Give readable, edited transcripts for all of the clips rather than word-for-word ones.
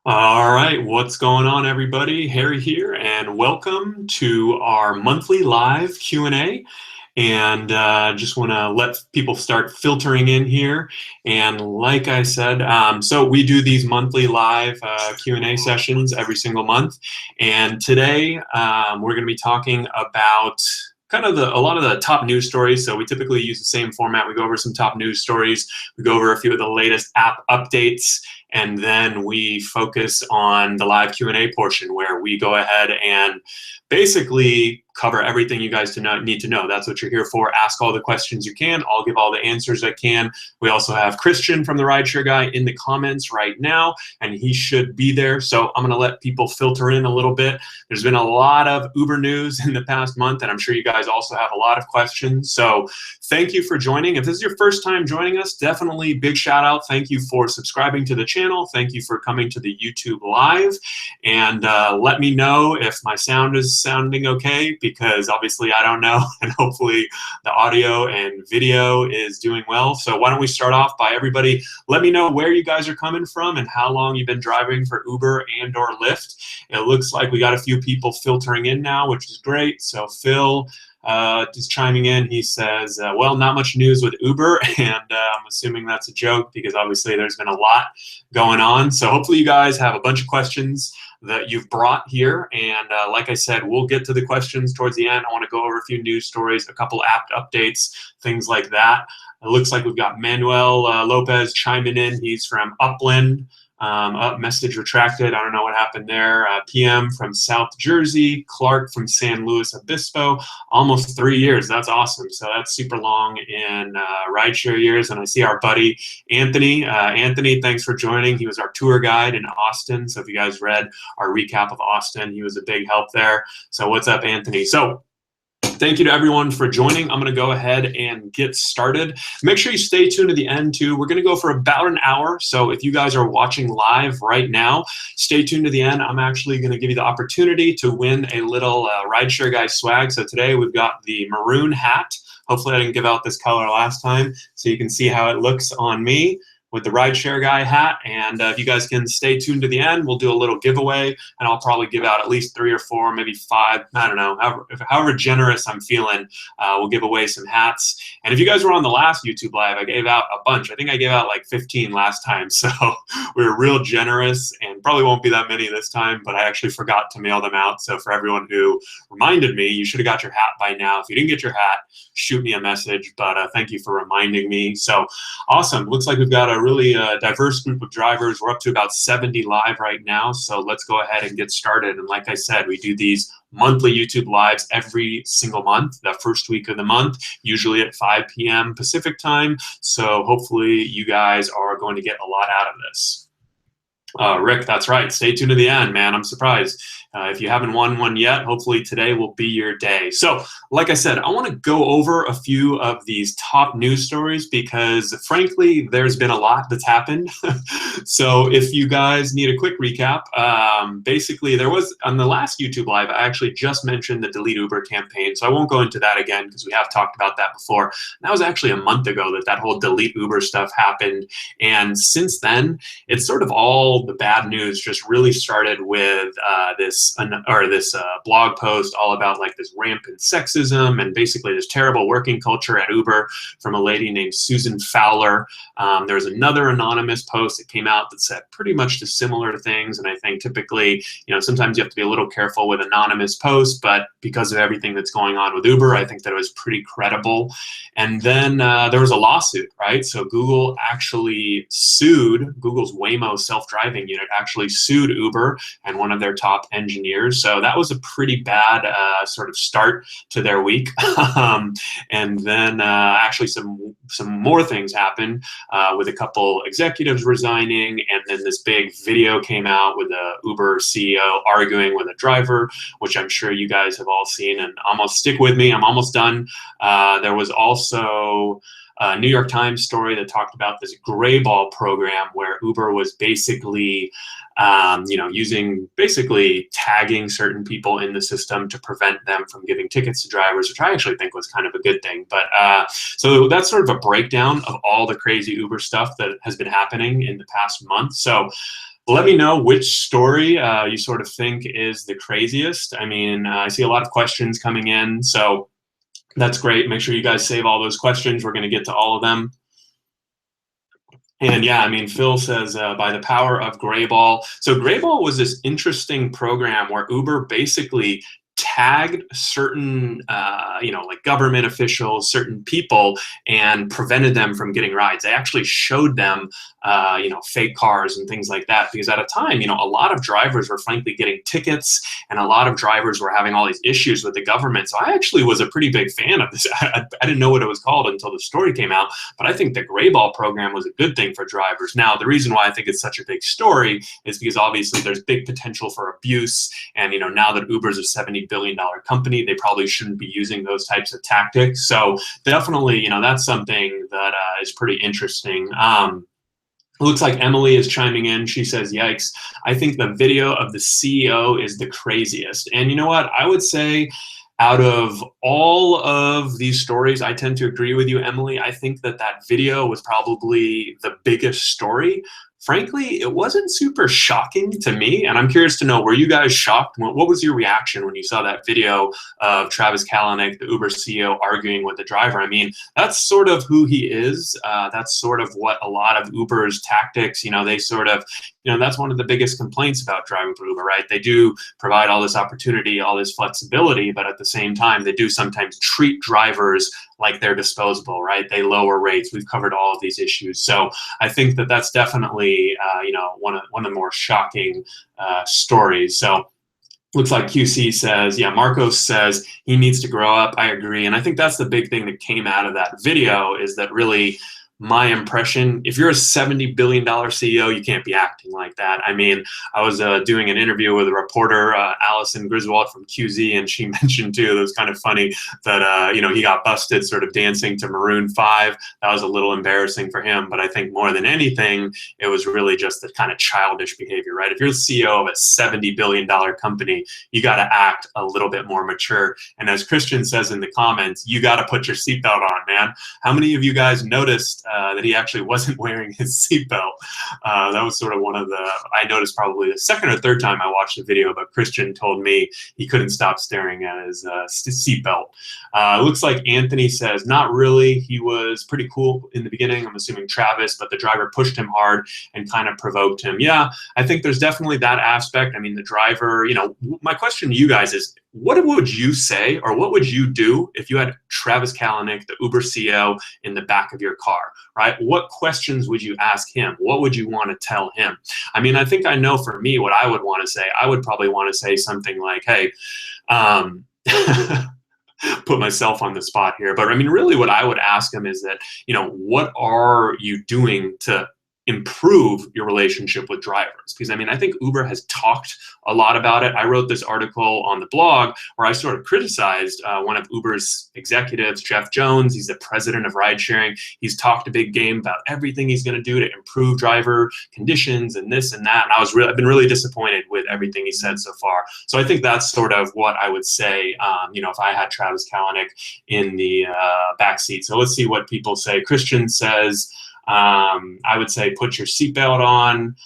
All right, what's going on, everybody? Harry here, and welcome to our monthly live Q&A. And just want to let people start filtering in here. And like I said, so we do these monthly live Q&A sessions every single month. And today we're going to be talking about kind of a lot of the top news stories. So we typically use the same format. We go over some top news stories. We go over a few of the latest app updates. And then we focus on the live Q&A portion where we go ahead and basically cover everything you guys need to know. That's what you're here for. Ask all the questions you can. I'll give all the answers I can. We also have Christian from the Rideshare Guy in the comments right now, and he should be there. So I'm going to let people filter in a little bit. There's been a lot of Uber news in the past month, and I'm sure you guys also have a lot of questions. So thank you for joining. If this is your first time joining us, definitely big shout out. Thank you for subscribing to the channel. Thank you for coming to the YouTube Live. And let me know if my sound is sounding okay, because obviously I don't know, and hopefully the audio and video is doing well. So why don't we start off by everybody, let me know where you guys are coming from and how long you've been driving for Uber and or Lyft. It looks like we got a few people filtering in now, which is great. So Phil just chiming in, he says, well, not much news with Uber, and I'm assuming that's a joke because obviously there's been a lot going on. So hopefully you guys have a bunch of questions that you've brought here, and like I said, we'll get to the questions towards the end. I want to go over a few news stories, a couple app updates, things like that. It looks like we've got Manuel Lopez chiming in. He's from Upland. Message retracted. I don't know what happened there. PM from South Jersey, Clark from San Luis Obispo. Almost 3 years. That's awesome. So that's super long in rideshare years. And I see our buddy Anthony. Anthony, thanks for joining. He was our tour guide in Austin. So if you guys read our recap of Austin, he was a big help there. So what's up, Anthony? So thank you to everyone for joining. I'm going to go ahead and get started. Make sure you stay tuned to the end too. We're going to go for about an hour. So if you guys are watching live right now, stay tuned to the end. I'm actually going to give you the opportunity to win a little Rideshare Guy swag. So today we've got the maroon hat. Hopefully I didn't give out this color last time, so you can see how it looks on me with the Rideshare Guy hat. And if you guys can stay tuned to the end, we'll do a little giveaway, and I'll probably give out at least 3 or 4, maybe 5, I don't know, however generous I'm feeling, we'll give away some hats. And if you guys were on the last YouTube Live, I gave out a bunch. I think I gave out like 15 last time, so we were real generous, and probably won't be that many this time, but I actually forgot to mail them out. So for everyone who reminded me, you should have got your hat by now. If you didn't get your hat, shoot me a message, but thank you for reminding me. So awesome. Looks like we've got a really diverse group of drivers. We're up to about 70 live right now, so let's go ahead and get started. And like I said, we do these monthly YouTube Lives every single month, the first week of the month, usually at 5 p.m. Pacific time. So hopefully you guys are going to get a lot out of this. Rick, that's right. Stay tuned to the end, man. I'm surprised. If you haven't won one yet, hopefully today will be your day. So, like I said, I want to go over a few of these top news stories because, frankly, there's been a lot that's happened. So, if you guys need a quick recap, basically, there was on the last YouTube Live, I actually just mentioned the Delete Uber campaign. So, I won't go into that again because we have talked about that before. That was actually a month ago that whole Delete Uber stuff happened. And since then, it's sort of all the bad news just really started with this blog post all about like this rampant sexism and basically this terrible working culture at Uber from a lady named Susan Fowler. There was another anonymous post that came out that said pretty much the similar things, and I think typically, sometimes you have to be a little careful with anonymous posts, but because of everything that's going on with Uber, I think that it was pretty credible. And then there was a lawsuit, right? So Google actually sued, Google's Waymo self-driving unit actually sued Uber and one of their top engineers. So that was a pretty bad sort of start to their week. And then actually some more things happened with a couple executives resigning, and then this big video came out with the Uber CEO arguing with a driver, which I'm sure you guys have all seen. And almost stick with me, I'm almost done. There was also a New York Times story that talked about this gray ball program where Uber was basically basically tagging certain people in the system to prevent them from giving tickets to drivers, which I actually think was kind of a good thing. But so that's sort of a breakdown of all the crazy Uber stuff that has been happening in the past month. So Let me know which story you sort of think is the craziest. I mean, I see a lot of questions coming in, so that's great. Make sure you guys save all those questions. We're going to get to all of them. And yeah, I mean, Phil says by the power of Grayball. So Grayball was this interesting program where Uber basically tagged certain, like government officials, certain people, and prevented them from getting rides. They actually showed them, fake cars and things like that, because at a time, a lot of drivers were frankly getting tickets, and a lot of drivers were having all these issues with the government. So I actually was a pretty big fan of this. I didn't know what it was called until the story came out, but I think the Grayball program was a good thing for drivers. Now, the reason why I think it's such a big story is because obviously there's big potential for abuse, and now that Uber's a $70 billion company, they probably shouldn't be using those types of tactics. So definitely, that's something that is pretty interesting. It looks like Emily is chiming in. She says, yikes, I think the video of the CEO is the craziest. And you know what? I would say out of all of these stories, I tend to agree with you, Emily. I think that video was probably the biggest story. Frankly, it wasn't super shocking to me, and I'm curious to know, were you guys shocked? What was your reaction when you saw that video of Travis Kalanick, the Uber CEO, arguing with the driver? I mean, that's sort of who he is. That's sort of what a lot of Uber's tactics, they sort of, that's one of the biggest complaints about driving for Uber, right? They do provide all this opportunity, all this flexibility, but at the same time, they do sometimes treat drivers like they're disposable, right? They lower rates. We've covered all of these issues. So I think that that's definitely, one of the more shocking stories. So looks like QC says, yeah, Marcos says he needs to grow up. I agree. And I think that's the big thing that came out of that video, is that really my impression, if you're a $70 billion CEO, you can't be acting like that. I mean, I was doing an interview with a reporter, Allison Griswold from QZ, and she mentioned too, it was kind of funny that, he got busted sort of dancing to Maroon 5. That was a little embarrassing for him, but I think more than anything, it was really just the kind of childish behavior, right? If you're the CEO of a $70 billion company, you got to act a little bit more mature. And as Christian says in the comments, you got to put your seatbelt on, man. How many of you guys noticed that he actually wasn't wearing his seatbelt? That was sort of one of the, I noticed probably the second or third time I watched the video, but Christian told me he couldn't stop staring at his seatbelt. Looks like Anthony says, not really. He was pretty cool in the beginning, I'm assuming Travis, but the driver pushed him hard and kind of provoked him. Yeah, I think there's definitely that aspect. I mean, the driver, my question to you guys is, what would you say, or what would you do if you had Travis Kalanick, the Uber CEO, in the back of your car, right? What questions would you ask him? What would you want to tell him? I mean, I think I know for me what I would want to say. I would probably want to say something like, hey, put myself on the spot here, but I mean, really what I would ask him is that, what are you doing to improve your relationship with drivers? Because I mean, I think Uber has talked a lot about it. I wrote this article on the blog where I sort of criticized one of Uber's executives, Jeff Jones. He's the president of Ridesharing. He's talked a big game about everything he's going to do to improve driver conditions and this and that. And I've been really disappointed with everything he said so far. So I think that's sort of what I would say, if I had Travis Kalanick in the backseat. So let's see what people say. Christian says, I would say put your seatbelt on.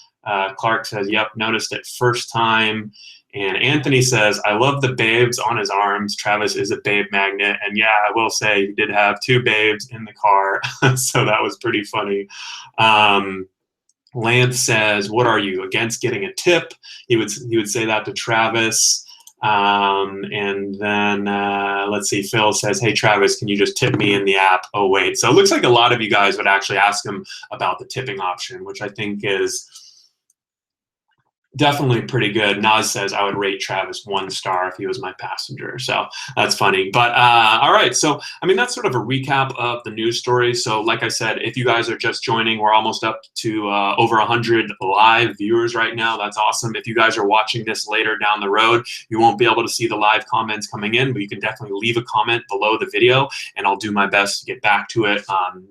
Clark says, yep, noticed it first time. And Anthony says, I love the babes on his arms. Travis is a babe magnet. And yeah, I will say he did have 2 babes in the car. So that was pretty funny. Lance says, what are you, against getting a tip? He would say that to Travis. And then let's see, Phil says, hey Travis, can you just tip me in the app? Oh wait, so it looks like a lot of you guys would actually ask him about the tipping option, which I think is definitely pretty good. Naz says, I would rate Travis 1 star if he was my passenger. So that's funny. But all right. So, I mean, that's sort of a recap of the news story. So like I said, if you guys are just joining, we're almost up to over 100 live viewers right now. That's awesome. If you guys are watching this later down the road, you won't be able to see the live comments coming in, but you can definitely leave a comment below the video and I'll do my best to get back to it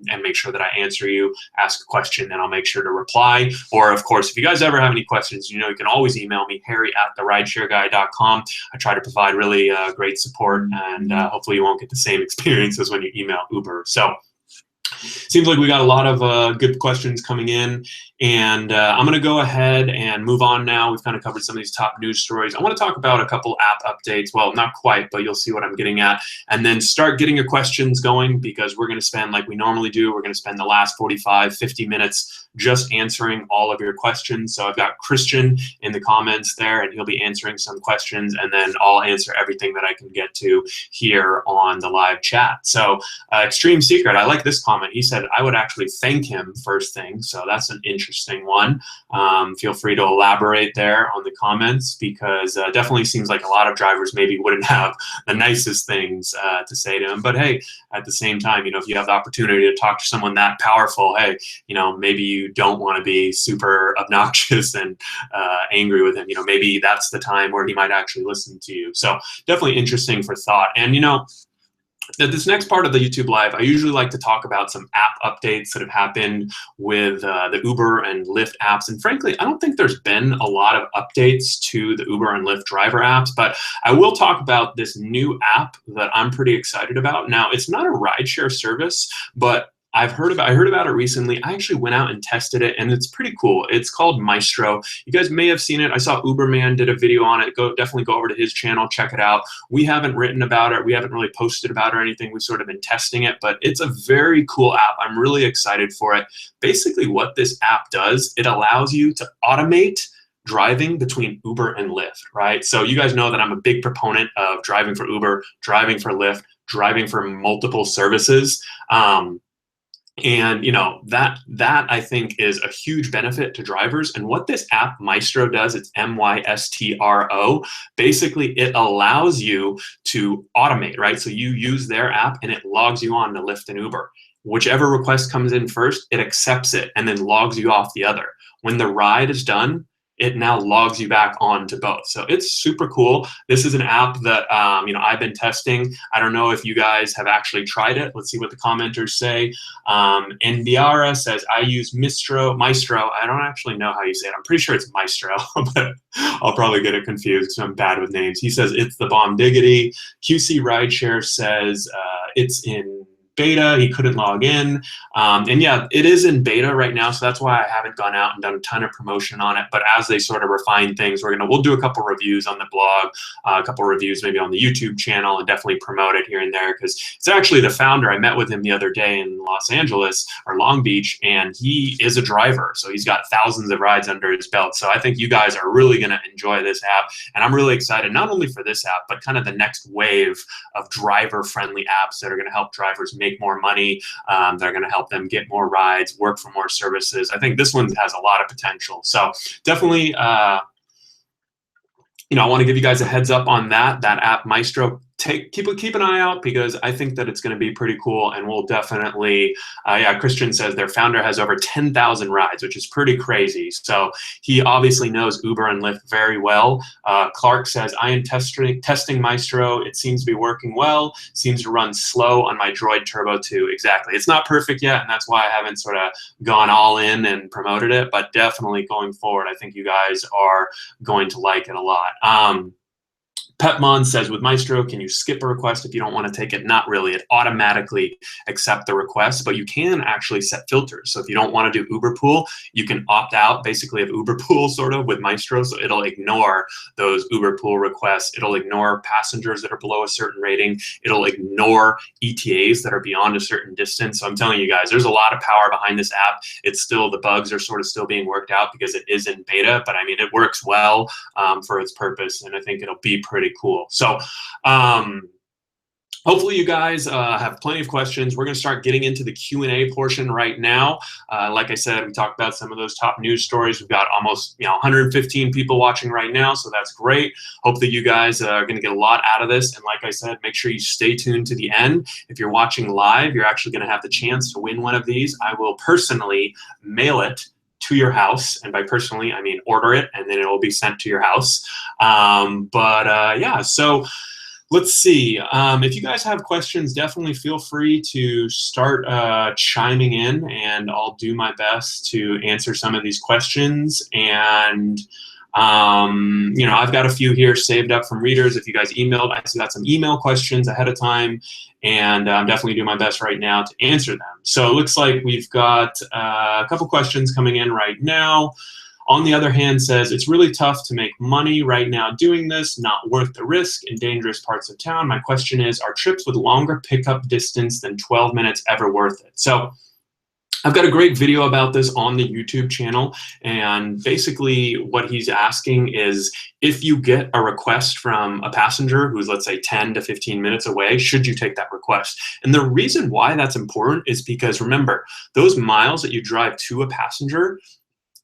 and make sure that I answer you, ask a question, and I'll make sure to reply. Or of course, if you guys ever have any questions, you can always email me, harry@therideshareguy.com. I try to provide really great support, and hopefully you won't get the same experience as when you email Uber. So Seems like we got a lot of good questions coming in, and I'm going to go ahead and move on now. We've kind of covered some of these top news stories. I want to talk about a couple app updates. Well, not quite, but you'll see what I'm getting at. And then start getting your questions going, because we're going to spend, like we normally do, we're going to spend the last 45, 50 minutes just answering all of your questions. So I've got Christian in the comments there, and he'll be answering some questions, and then I'll answer everything that I can get to here on the live chat. So Extreme Secret, I like this comment. He said, I would actually thank him first thing. So that's an interesting one. Feel free to elaborate there on the comments, because definitely seems like a lot of drivers maybe wouldn't have the nicest things to say to him. But hey, at the same time, you know, if you have the opportunity to talk to someone that powerful, hey, you know, maybe you don't want to be super obnoxious and angry with him. You know, maybe that's the time where he might actually listen to you. So definitely interesting for thought. And, you know, this next part of the YouTube Live, I usually like to talk about some app updates that have happened with the Uber and Lyft apps. And frankly, I don't think there's been a lot of updates to the Uber and Lyft driver apps, but I will talk about this new app that I'm pretty excited about. Now, it's not a rideshare service, but I heard about it recently. I actually went out and tested it, and it's pretty cool. It's called Mystro. You guys may have seen it. I saw Uberman did a video on it. Definitely go over to his channel, check it out. We haven't written about it. We haven't really posted about it or anything. We've sort of been testing it, but it's a very cool app. I'm really excited for it. Basically, what this app does, it allows you to automate driving between Uber and Lyft, right? So you guys know that I'm a big proponent of driving for Uber, driving for Lyft, driving for multiple services. And you know, that I think is a huge benefit to drivers. And what this app Mystro does, it's M-Y-S-T-R-O, basically it allows you to automate, right? So you use their app and it logs you on to Lyft and Uber. Whichever request comes in first, it accepts it and then logs you off the other. When the ride is done, it now logs you back on to both. So it's super cool. This is an app that you know, I've been testing. I don't know if you guys have actually tried it. Let's see what the commenters say. Ndiara says, I use Mystro. I don't actually know how you say it. I'm pretty sure it's Mystro, but I'll probably get it confused because I'm bad with names. He says it's the bomb diggity. QC Rideshare says it's in beta. He couldn't log in. And yeah, it is in beta right now, so that's why I haven't gone out and done a ton of promotion on it. But as they sort of refine things, we'll do a couple reviews on the blog, a couple reviews maybe on the YouTube channel, and definitely promote it here and there, because it's actually the founder. I met with him the other day in Los Angeles or Long Beach, and he is a driver, so he's got thousands of rides under his belt. So I think you guys are really going to enjoy this app, and I'm really excited not only for this app, but kind of the next wave of driver-friendly apps that are going to help drivers make more money, that are going to help them get more rides, work for more services. I think this one has a lot of potential. So definitely, you know, I want to give you guys a heads up on that app Mystro. Keep an eye out, because I think that it's going to be pretty cool, and we'll definitely, yeah, Christian says their founder has over 10,000 rides, which is pretty crazy. So he obviously knows Uber and Lyft very well. Clark says, I am testing Mystro. It seems to be working well. Seems to run slow on my Droid Turbo 2. Exactly. It's not perfect yet, and that's why I haven't sort of gone all in and promoted it, but definitely going forward, I think you guys are going to like it a lot. Petmon says, with Mystro, can you skip a request if you don't want to take it? Not really. It automatically accepts the request, but you can actually set filters. So if you don't want to do Uber Pool, you can opt out basically of Uber Pool sort of with Mystro. So it'll ignore those Uber Pool requests. It'll ignore passengers that are below a certain rating. It'll ignore ETAs that are beyond a certain distance. So I'm telling you guys, there's a lot of power behind this app. It's still, the bugs are sort of still being worked out because it is in beta, but I mean, it works well for its purpose, and I think it'll be pretty cool. So hopefully you guys have plenty of questions. We're going to start getting into the Q&A portion right now. Like I said, we talked about some of those top news stories. We've got almost 115 people watching right now, so that's great. Hope that you guys are going to get a lot out of this. And like I said, make sure you stay tuned to the end. If you're watching live, you're actually going to have the chance to win one of these. I will personally mail it to your house, and by personally I mean order it, and then it will be sent to your house. Yeah, so let's see. If you guys have questions, definitely feel free to start chiming in, and I'll do my best to answer some of these questions. And You know, I've got a few here saved up from readers. If you guys emailed, I got some email questions ahead of time, and I'm definitely doing my best right now to answer them. So it looks like we've got a couple questions coming in right now. On the other hand, says, it's really tough to make money right now doing this, not worth the risk in dangerous parts of town. My question is, are trips with longer pickup distance than 12 minutes ever worth it? So I've got a great video about this on the YouTube channel, and basically what he's asking is, if you get a request from a passenger who's, let's say, 10 to 15 minutes away, should you take that request? And the reason why that's important is because, remember, those miles that you drive to a passenger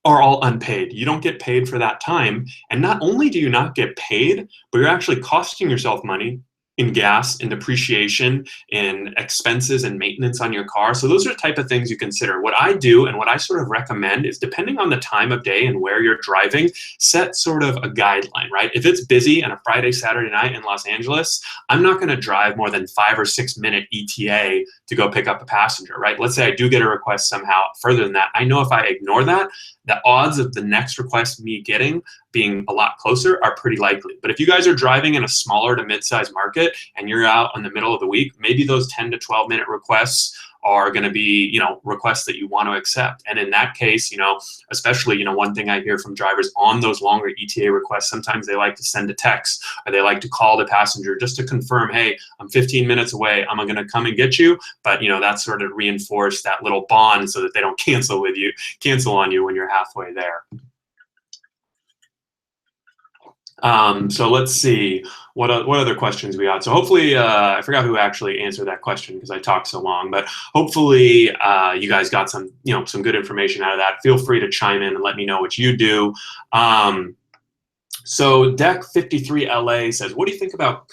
are all unpaid. You don't get paid for that time. And not only do you not get paid, but you're actually costing yourself money in gas, in depreciation, in expenses and maintenance on your car. So those are the type of things you consider. What I do and what I sort of recommend is, depending on the time of day and where you're driving, set sort of a guideline, right? If it's busy on a Friday, Saturday night in Los Angeles, I'm not gonna drive more than 5 or 6 minute ETA to go pick up a passenger, right? Let's say I do get a request somehow further than that. I know if I ignore that, the odds of the next request me getting being a lot closer are pretty likely. But if you guys are driving in a smaller to mid-sized market and you're out in the middle of the week, maybe those 10 to 12 minute requests are going to be, you know, requests that you want to accept. And in that case, you know, especially, you know, one thing I hear from drivers on those longer ETA requests, sometimes they like to send a text or they like to call the passenger just to confirm, hey, I'm 15 minutes away, I'm going to come and get you. But, you know, that sort of reinforce that little bond so that they don't cancel on you when you're halfway there. So let's see what other questions we got. So hopefully, I forgot who actually answered that question because I talked so long, but hopefully you guys got some, you know, some good information out of that. Feel free to chime in and let me know what you do. So Deck 53 LA says, what do you think about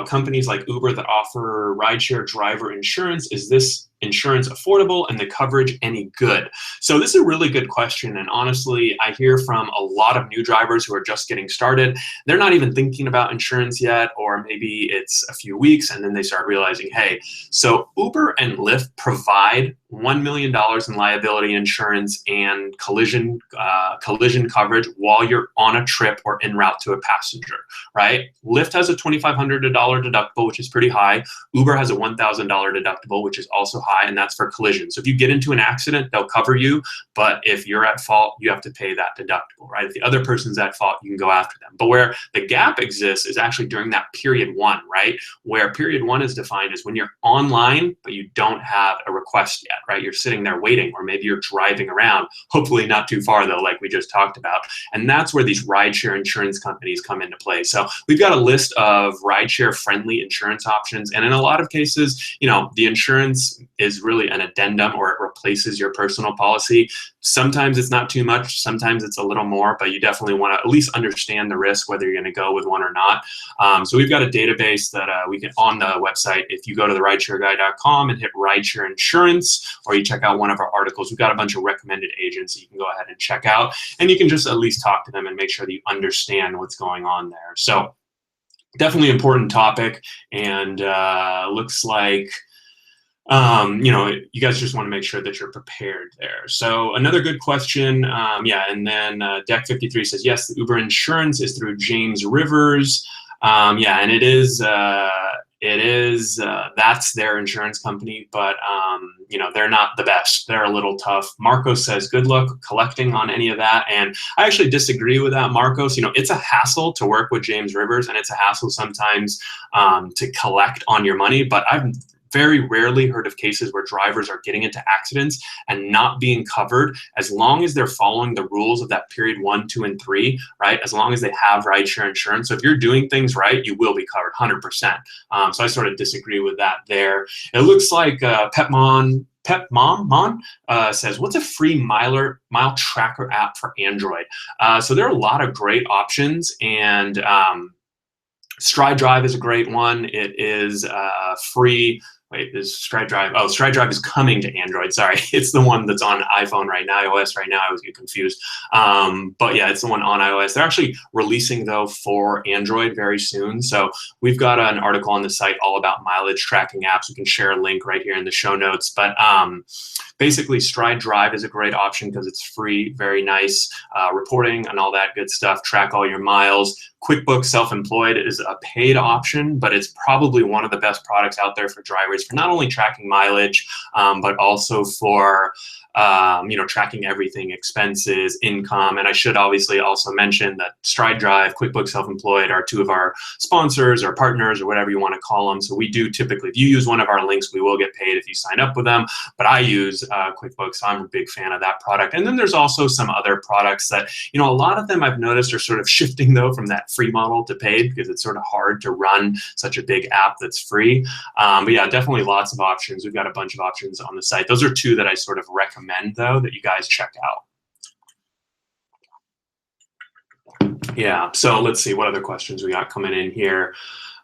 companies like Uber that offer rideshare driver insurance? Is this insurance affordable and the coverage any good? So this is a really good question, and honestly, I hear from a lot of new drivers who are just getting started. They're not even thinking about insurance yet, or maybe it's a few weeks and then they start realizing, hey, so Uber and Lyft provide $1 million in liability insurance and collision coverage while you're on a trip or en route to a passenger, right? Lyft has a $2,500 deductible, which is pretty high. Uber has a $1,000 deductible, which is also high, and that's for collision. So if you get into an accident, they'll cover you, but if you're at fault, you have to pay that deductible, right? If the other person's at fault, you can go after them. But where the gap exists is actually during that period one, right? Where period one is defined as when you're online, but you don't have a request yet, right? You're sitting there waiting, or maybe you're driving around, hopefully not too far though, like we just talked about. And that's where these rideshare insurance companies come into play. So we've got a list of rideshare friendly insurance options. And in a lot of cases, you know, the insurance is really an addendum, or it replaces your personal policy. Sometimes it's not too much, sometimes it's a little more, but you definitely want to at least understand the risk, whether you're going to go with one or not. So we've got a database that we can, on the website, if you go to the rideshareguy.com and hit rideshare insurance, or you check out one of our articles, we've got a bunch of recommended agents that you can go ahead and check out, and you can just at least talk to them and make sure that you understand what's going on there. So definitely important topic, and looks like you know, you guys just want to make sure that you're prepared there. So another good question, yeah, and then Deck 53 says, yes, the Uber insurance is through James Rivers. Yeah, and it is, that's their insurance company, but you know, they're not the best. They're a little tough. Marcos says, good luck collecting on any of that. And I actually disagree with that, Marcos. You know, it's a hassle to work with James Rivers, and it's a hassle sometimes to collect on your money, but I've very rarely heard of cases where drivers are getting into accidents and not being covered, as long as they're following the rules of that period 1, 2, and 3, right? As long as they have rideshare insurance. So if you're doing things right, you will be covered 100%. So I sort of disagree with that there. It looks like Pep Mom says, what's a free mile tracker app for Android? So there are a lot of great options, and Stride Drive is a great one. It is free Wait, is Stride Drive? Oh, Stride Drive is coming to Android. Sorry, it's the one that's on iPhone right now, iOS right now. I always get confused. But yeah, it's the one on iOS. They're actually releasing though for Android very soon. So we've got an article on the site all about mileage tracking apps. We can share a link right here in the show notes. But basically, Stride Drive is a great option because it's free, very nice reporting and all that good stuff. Track all your miles. QuickBooks Self-Employed is a paid option, but it's probably one of the best products out there for drivers for not only tracking mileage, but also for tracking everything, expenses, income. And I should obviously also mention that Stride Drive, QuickBooks Self-Employed are two of our sponsors or partners or whatever you want to call them. So we do typically, if you use one of our links, we will get paid if you sign up with them. But I use QuickBooks, so I'm a big fan of that product. And then there's also some other products that, a lot of them I've noticed are sort of shifting though from that free model to paid because it's sort of hard to run such a big app that's free. But yeah, definitely lots of options. We've got a bunch of options on the site. Those are two that I sort of recommend though that you guys check out. Yeah, so let's see what other questions we got coming in here.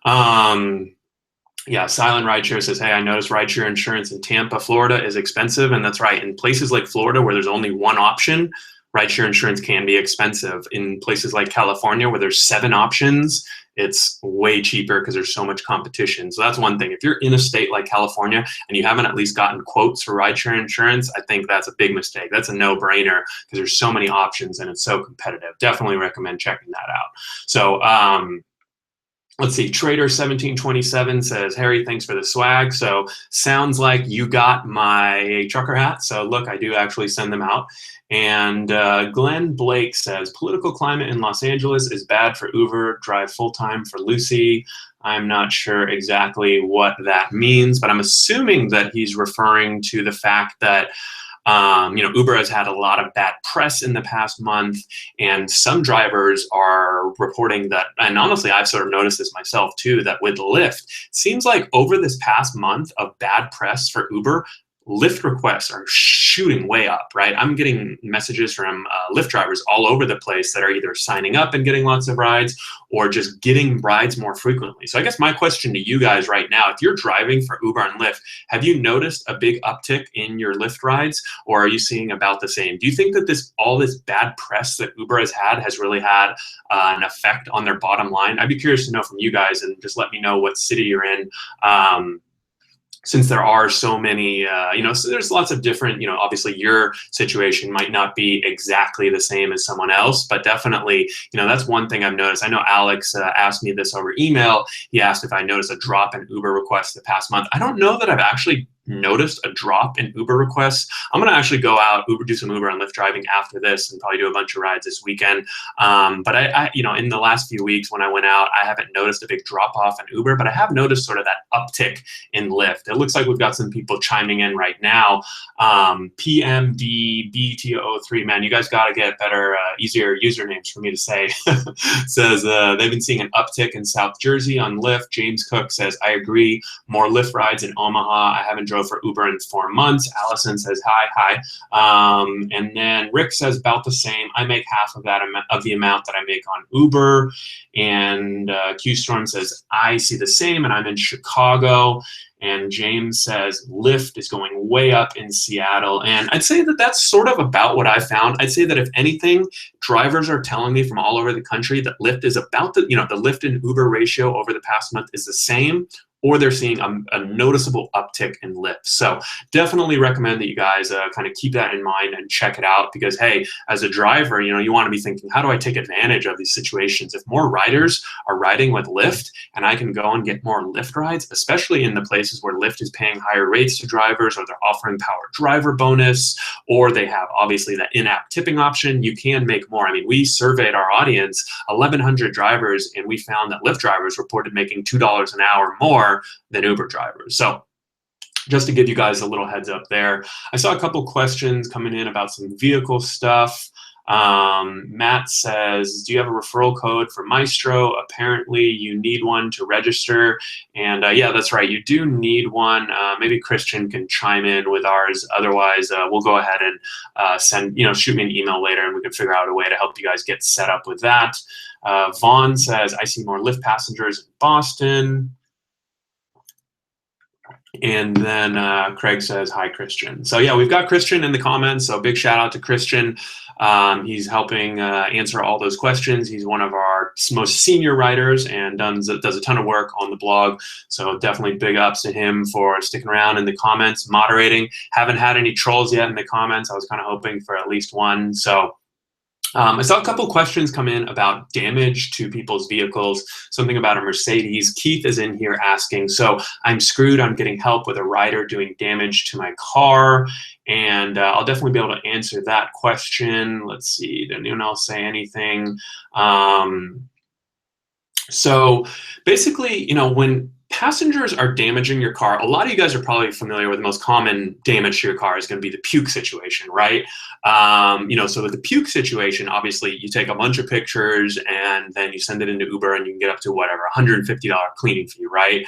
Yeah, Silent Rideshare says, hey, I noticed rideshare insurance in Tampa, Florida is expensive. And that's right. In places like Florida where there's only one option, rideshare insurance can be expensive. In places like California where there's 7 options, it's way cheaper because there's so much competition. So that's one thing. If you're in a state like California and you haven't at least gotten quotes for rideshare insurance, I think that's a big mistake. That's a no-brainer because there's so many options and it's so competitive. Definitely recommend checking that out. So let's see, Trader1727 says, Harry, thanks for the swag. So sounds like you got my trucker hat. So look, I do actually send them out. And Glenn Blake says, political climate in Los Angeles is bad for Uber, drive full-time for Lucy. I'm not sure exactly what that means, but I'm assuming that he's referring to the fact that Uber has had a lot of bad press in the past month, and some drivers are reporting that, and honestly, I've sort of noticed this myself too, that with Lyft, it seems like over this past month of bad press for Uber, Lyft requests are shooting way up, right? I'm getting messages from Lyft drivers all over the place that are either signing up and getting lots of rides or just getting rides more frequently. So I guess my question to you guys right now, if you're driving for Uber and Lyft, have you noticed a big uptick in your Lyft rides, or are you seeing about the same? Do you think that all this bad press that Uber has really had an effect on their bottom line? I'd be curious to know from you guys, and just let me know what city you're in. Since there are so many, so there's lots of different, obviously your situation might not be exactly the same as someone else, but definitely, that's one thing I've noticed. I know Alex asked me this over email. He asked if I noticed a drop in Uber requests the past month. I don't know that I've actually noticed a drop in Uber requests. I'm going to actually go out, do some Uber and Lyft driving after this and probably do a bunch of rides this weekend. But I in the last few weeks when I went out, I haven't noticed a big drop off in Uber, but I have noticed sort of that uptick in Lyft. It looks like we've got some people chiming in right now. PMDBTO3, man, you guys got to get better, easier usernames for me to say. Says they've been seeing an uptick in South Jersey on Lyft. James Cook says, I agree, more Lyft rides in Omaha. I haven't drove for Uber in 4 months. Allison says, hi. And then Rick says about the same. I make half of the amount that I make on Uber. And Q Storm says, I see the same, and I'm in Chicago. And James says Lyft is going way up in Seattle. And I'd say that that's sort of about what I found. I'd say that if anything, drivers are telling me from all over the country that Lyft is about the Lyft and Uber ratio over the past month is the same, or they're seeing a noticeable uptick in Lyft. So definitely recommend that you guys kind of keep that in mind and check it out, because hey, as a driver, you want to be thinking, how do I take advantage of these situations? If more riders are riding with Lyft and I can go and get more Lyft rides, especially in the places where Lyft is paying higher rates to drivers, or they're offering power driver bonus, or they have obviously that in-app tipping option, you can make more. I mean, we surveyed our audience, 1,100 drivers, and we found that Lyft drivers reported making $2 an hour more than Uber drivers. So just to give you guys a little heads up there. I saw a couple questions coming in about some vehicle stuff. Matt says, do you have a referral code for Mystro? Apparently you need one to register. And yeah, that's right, you do need one. Maybe Christian can chime in with ours. Otherwise, we'll go ahead and shoot me an email later and we can figure out a way to help you guys get set up with that. Vaughn says, I see more Lyft passengers in Boston. And then Craig says, hi, Christian. So yeah, we've got Christian in the comments. So big shout out to Christian. He's helping answer all those questions. He's one of our most senior writers and does a ton of work on the blog. So definitely big ups to him for sticking around in the comments, moderating. Haven't had any trolls yet in the comments. I was kind of hoping for at least one. So I saw a couple questions come in about damage to people's vehicles, something about a Mercedes. Keith is in here asking, so I'm screwed, I'm getting help with a rider doing damage to my car, and I'll definitely be able to answer that question. Let's see, did anyone else say anything? So basically, you know, when passengers are damaging your car, a lot of you guys are probably familiar with the most common damage to your car is going to be the puke situation, right? You know, so with the puke situation, obviously you take a bunch of pictures and then you send it into Uber and you can get up to whatever, $150 cleaning fee, right?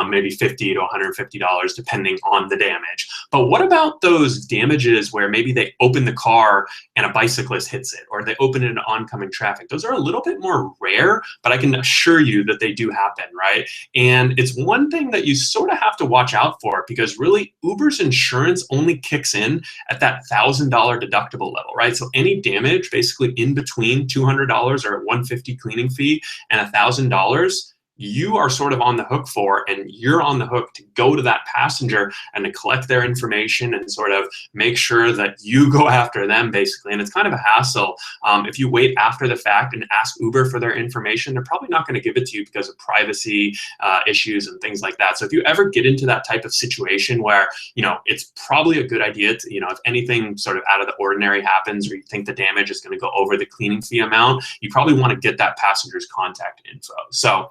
Maybe $50 to $150 depending on the damage. But what about those damages where maybe they open the car and a bicyclist hits it, or they open it into oncoming traffic? Those are a little bit more rare, but I can assure you that they do happen, right? And it's one thing that you sort of have to watch out for, because really Uber's insurance only kicks in at that $1,000 deductible level, right? So any damage basically in between $200 or $150 cleaning fee and $1,000, you are sort of on the hook for, and you're on the hook to go to that passenger and to collect their information and sort of make sure that you go after them, basically. And it's kind of a hassle. If you wait after the fact and ask Uber for their information, they're probably not going to give it to you because of privacy issues and things like that. So if you ever get into that type of situation where, you know, it's probably a good idea to, you know, if anything sort of out of the ordinary happens, or you think the damage is going to go over the cleaning fee amount, you probably want to get that passenger's contact info. So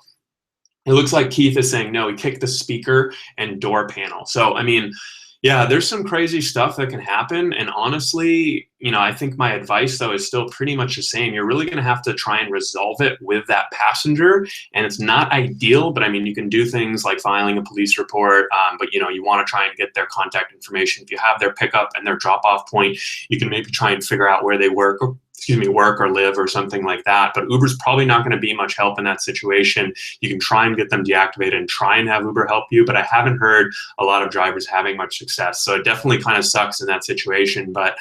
it looks like Keith is saying, no, he kicked the speaker and door panel. So, I mean, yeah, there's some crazy stuff that can happen. And honestly, you know, I think my advice, though, is still pretty much the same. You're really going to have to try and resolve it with that passenger. And it's not ideal, but I mean, you can do things like filing a police report. But, you know, you want to try and get their contact information. If you have their pickup and their drop off point, you can maybe try and figure out where they work or live or something like that. But Uber's probably not going to be much help in that situation. You can try and get them deactivated and try and have Uber help you, but I haven't heard a lot of drivers having much success. So it definitely kind of sucks in that situation. But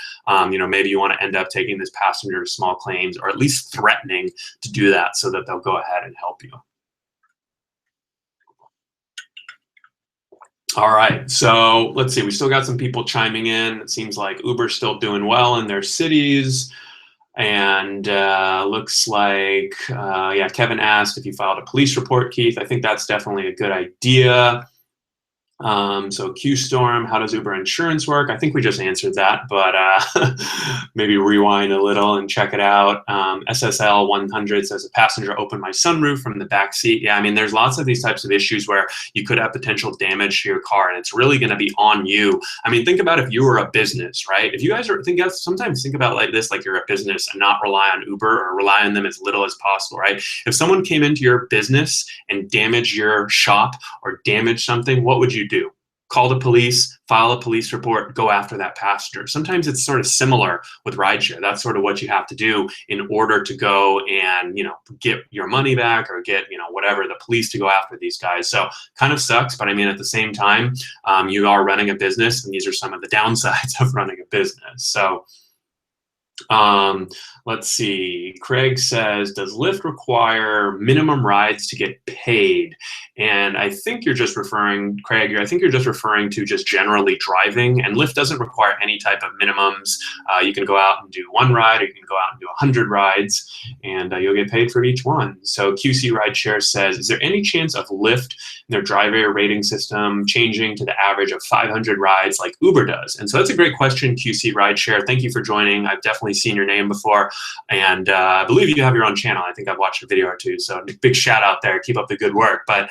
you know, maybe you want to end up taking this passenger to small claims, or at least threatening to do that so that they'll go ahead and help you. All right, so let's see. We still got some people chiming in. It seems like Uber's still doing well in their cities. And looks like, yeah, Kevin asked if you filed a police report, Keith. I think that's definitely a good idea. So QStorm, how does Uber insurance work? I think we just answered that, but maybe rewind a little and check it out. SSL 100 says a passenger opened my sunroof from the back seat. Yeah, I mean, there's lots of these types of issues where you could have potential damage to your car, and it's really going to be on you. I mean, think about if you were a business, right? If you guys are sometimes think about like this, like you're a business, and not rely on Uber, or rely on them as little as possible, right? If someone came into your business and damaged your shop or damaged something, what would you do? Call the police, file a police report, go after that passenger. Sometimes it's sort of similar with rideshare. That's sort of what you have to do in order to go and, you know, get your money back, or get, you know, whatever, the police to go after these guys. So kind of sucks, but I mean, at the same time, you are running a business, and these are some of the downsides of running a business. So let's see. Craig says, does Lyft require minimum rides to get paid? And I think you're just referring, Craig, I think you're just referring to just generally driving, and Lyft doesn't require any type of minimums. You can go out and do one ride, or you can go out and do 100 rides, and you'll get paid for each one. So QC Rideshare says, is there any chance of Lyft, their driver rating system, changing to the average of 500 rides like Uber does? And so that's a great question, QC Rideshare. Thank you for joining. I've definitely seen your name before, and I believe you have your own channel. I think I've watched a video or two, so big shout out there. Keep up the good work. But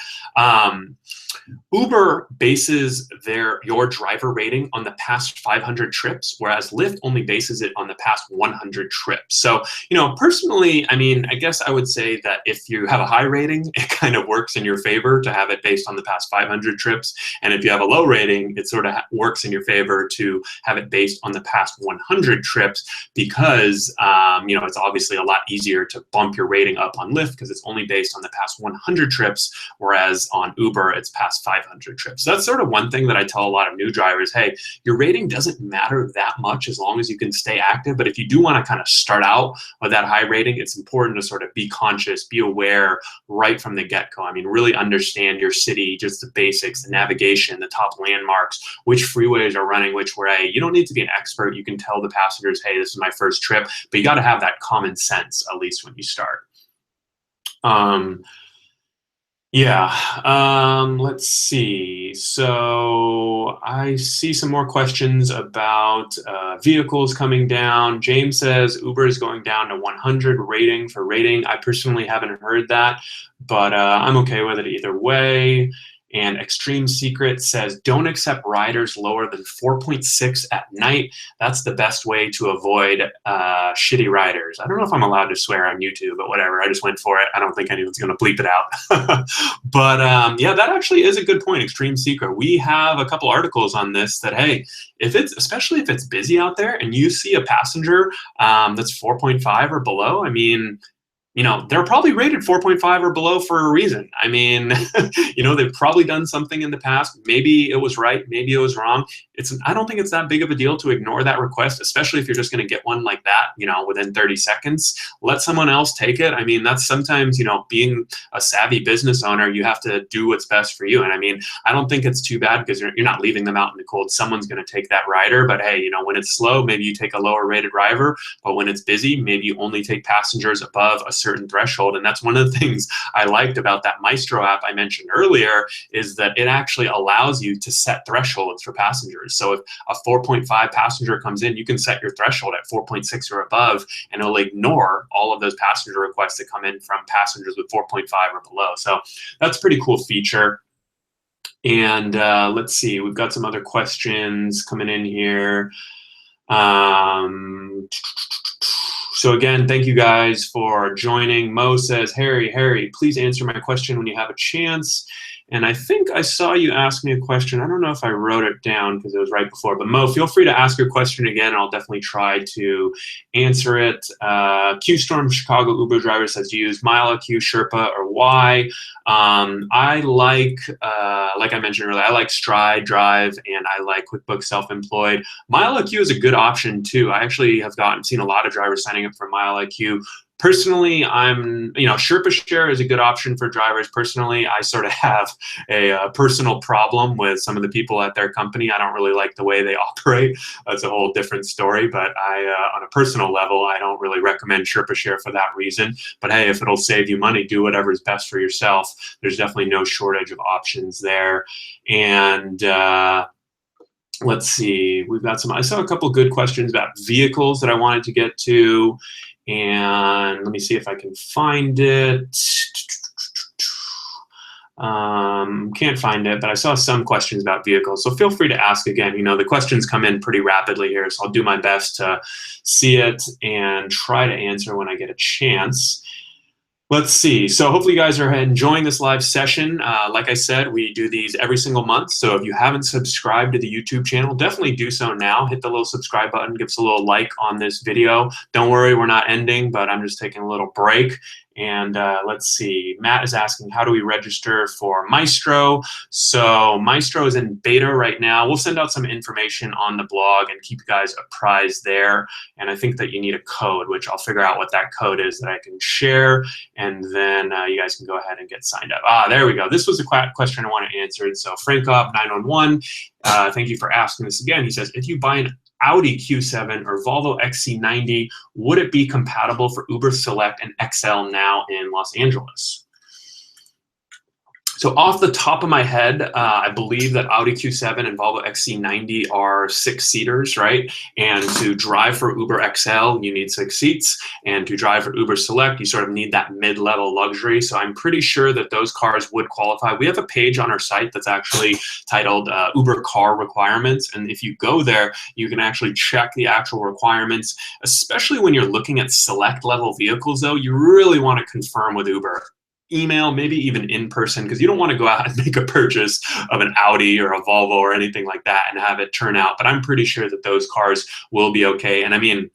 Uber bases your driver rating on the past 500 trips, whereas Lyft only bases it on the past 100 trips. So, you know, personally, I mean, I guess I would say that if you have a high rating, it kind of works in your favor to have it based on the past 500 trips. And if you have a low rating, it sort of works in your favor to have it based on the past 100 trips, because it's obviously a lot easier to bump your rating up on Lyft because it's only based on the past 100 trips, whereas on Uber it's past 500 trips. So that's sort of one thing that I tell a lot of new drivers. Hey, your rating doesn't matter that much as long as you can stay active. But if you do want to kind of start out with that high rating, it's important to sort of be conscious, be aware right from the get-go. I mean, really understand your city, just the basics, the navigation, the top landmarks, which freeways are running which way. You don't need to be an expert. You can tell the passengers, hey, this is my first trip, but you got to have that common sense, at least when you start. Let's see. So I see some more questions about vehicles coming down. James says Uber is going down to 100 rating for rating. I personally haven't heard that, but I'm okay with it either way. And Extreme Secret says, don't accept riders lower than 4.6 at night. That's the best way to avoid shitty riders. I don't know if I'm allowed to swear on YouTube, but whatever. I just went for it. I don't think anyone's going to bleep it out. But yeah, that actually is a good point, Extreme Secret. We have a couple articles on this that, hey, especially if it's busy out there and you see a passenger that's 4.5 or below, I mean, they're probably rated 4.5 or below for a reason. I mean, they've probably done something in the past. Maybe it was right, maybe it was wrong. I don't think it's that big of a deal to ignore that request, especially if you're just going to get one like that, within 30 seconds. Let someone else take it. I mean, that's sometimes, being a savvy business owner, you have to do what's best for you. And I mean, I don't think it's too bad because you're not leaving them out in the cold. Someone's going to take that rider. But hey, when it's slow, maybe you take a lower rated driver. But when it's busy, maybe you only take passengers above a certain threshold. And that's one of the things I liked about that Mystro app I mentioned earlier, is that it actually allows you to set thresholds for passengers. So if a 4.5 passenger comes in, you can set your threshold at 4.6 or above, and it'll ignore all of those passenger requests that come in from passengers with 4.5 or below. So that's a pretty cool feature. And let's see, we've got some other questions coming in here. So again, thank you guys for joining. Mo says, Harry, please answer my question when you have a chance. And I think I saw you ask me a question. I don't know if I wrote it down because it was right before, but Mo, feel free to ask your question again, and I'll definitely try to answer it. Q-Storm Chicago Uber driver says, do you use MileIQ, Sherpa, or why? I like I mentioned earlier, I like Stride, Drive, and I like QuickBooks Self-Employed. MileIQ is a good option too. I actually have seen a lot of drivers signing up for MileIQ. Personally, Sherpa Share is a good option for drivers. Personally, I sort of have a personal problem with some of the people at their company. I don't really like the way they operate. That's a whole different story. But on a personal level, I don't really recommend Sherpa Share for that reason. But hey, if it'll save you money, do whatever's best for yourself. There's definitely no shortage of options there. And let's see, I saw a couple good questions about vehicles that I wanted to get to. And let me see if I can find it. Can't find it, but I saw some questions about vehicles. So feel free to ask again. The questions come in pretty rapidly here, so I'll do my best to see it and try to answer when I get a chance. Let's see. So hopefully you guys are enjoying this live session. Like I said, we do these every single month. So if you haven't subscribed to the YouTube channel, definitely do so now. Hit the little subscribe button, give us a little like on this video. Don't worry, we're not ending, but I'm just taking a little break. And let's see, Matt is asking, how do we register for Mystro? So Mystro is in beta right now. We'll send out some information on the blog and keep you guys apprised there. And I think that you need a code, which I'll figure out what that code is that I can share. And then you guys can go ahead and get signed up. There we go. This was a question I want to answer. So Frankop 911, thank you for asking this again. He says, if you buy an Audi Q7 or Volvo XC90, would it be compatible for Uber Select and XL now in Los Angeles? So off the top of my head, I believe that Audi Q7 and Volvo XC90 are 6-seaters, right? And to drive for Uber XL, you need 6 seats. And to drive for Uber Select, you sort of need that mid-level luxury. So I'm pretty sure that those cars would qualify. We have a page on our site that's actually titled Uber Car Requirements. And if you go there, you can actually check the actual requirements, especially when you're looking at select level vehicles, though. You really want to confirm with Uber. Email, maybe even in person, because you don't want to go out and make a purchase of an Audi or a Volvo or anything like that and have it turn out. But I'm pretty sure that those cars will be okay. And I mean,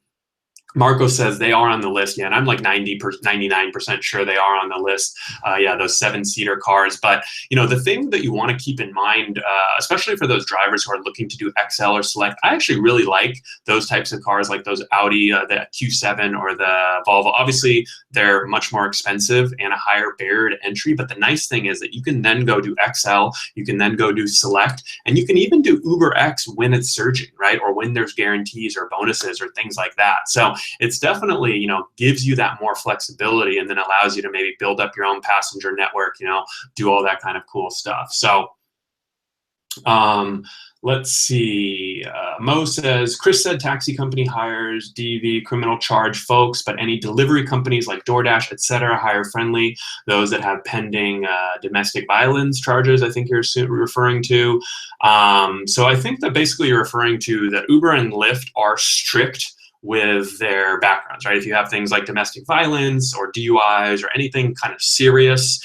Marco says they are on the list. Yeah, and I'm like 99% sure they are on the list. Yeah, those 7-seater cars. But the thing that you want to keep in mind, especially for those drivers who are looking to do XL or Select, I actually really like those types of cars, like those Audi, the Q7 or the Volvo. Obviously, they're much more expensive and a higher barrier to entry. But the nice thing is that you can then go do XL, you can then go do Select, and you can even do Uber X when it's surging, right? Or when there's guarantees or bonuses or things like that. So it's definitely, gives you that more flexibility and then allows you to maybe build up your own passenger network, do all that kind of cool stuff. So let's see. Mo says, Chris said taxi company hires DV criminal charge folks, but any delivery companies like DoorDash, etc., hire friendly, those that have pending domestic violence charges, I think you're referring to. So I think that basically you're referring to that Uber and Lyft are strict with their backgrounds, right? If you have things like domestic violence or DUIs or anything kind of serious,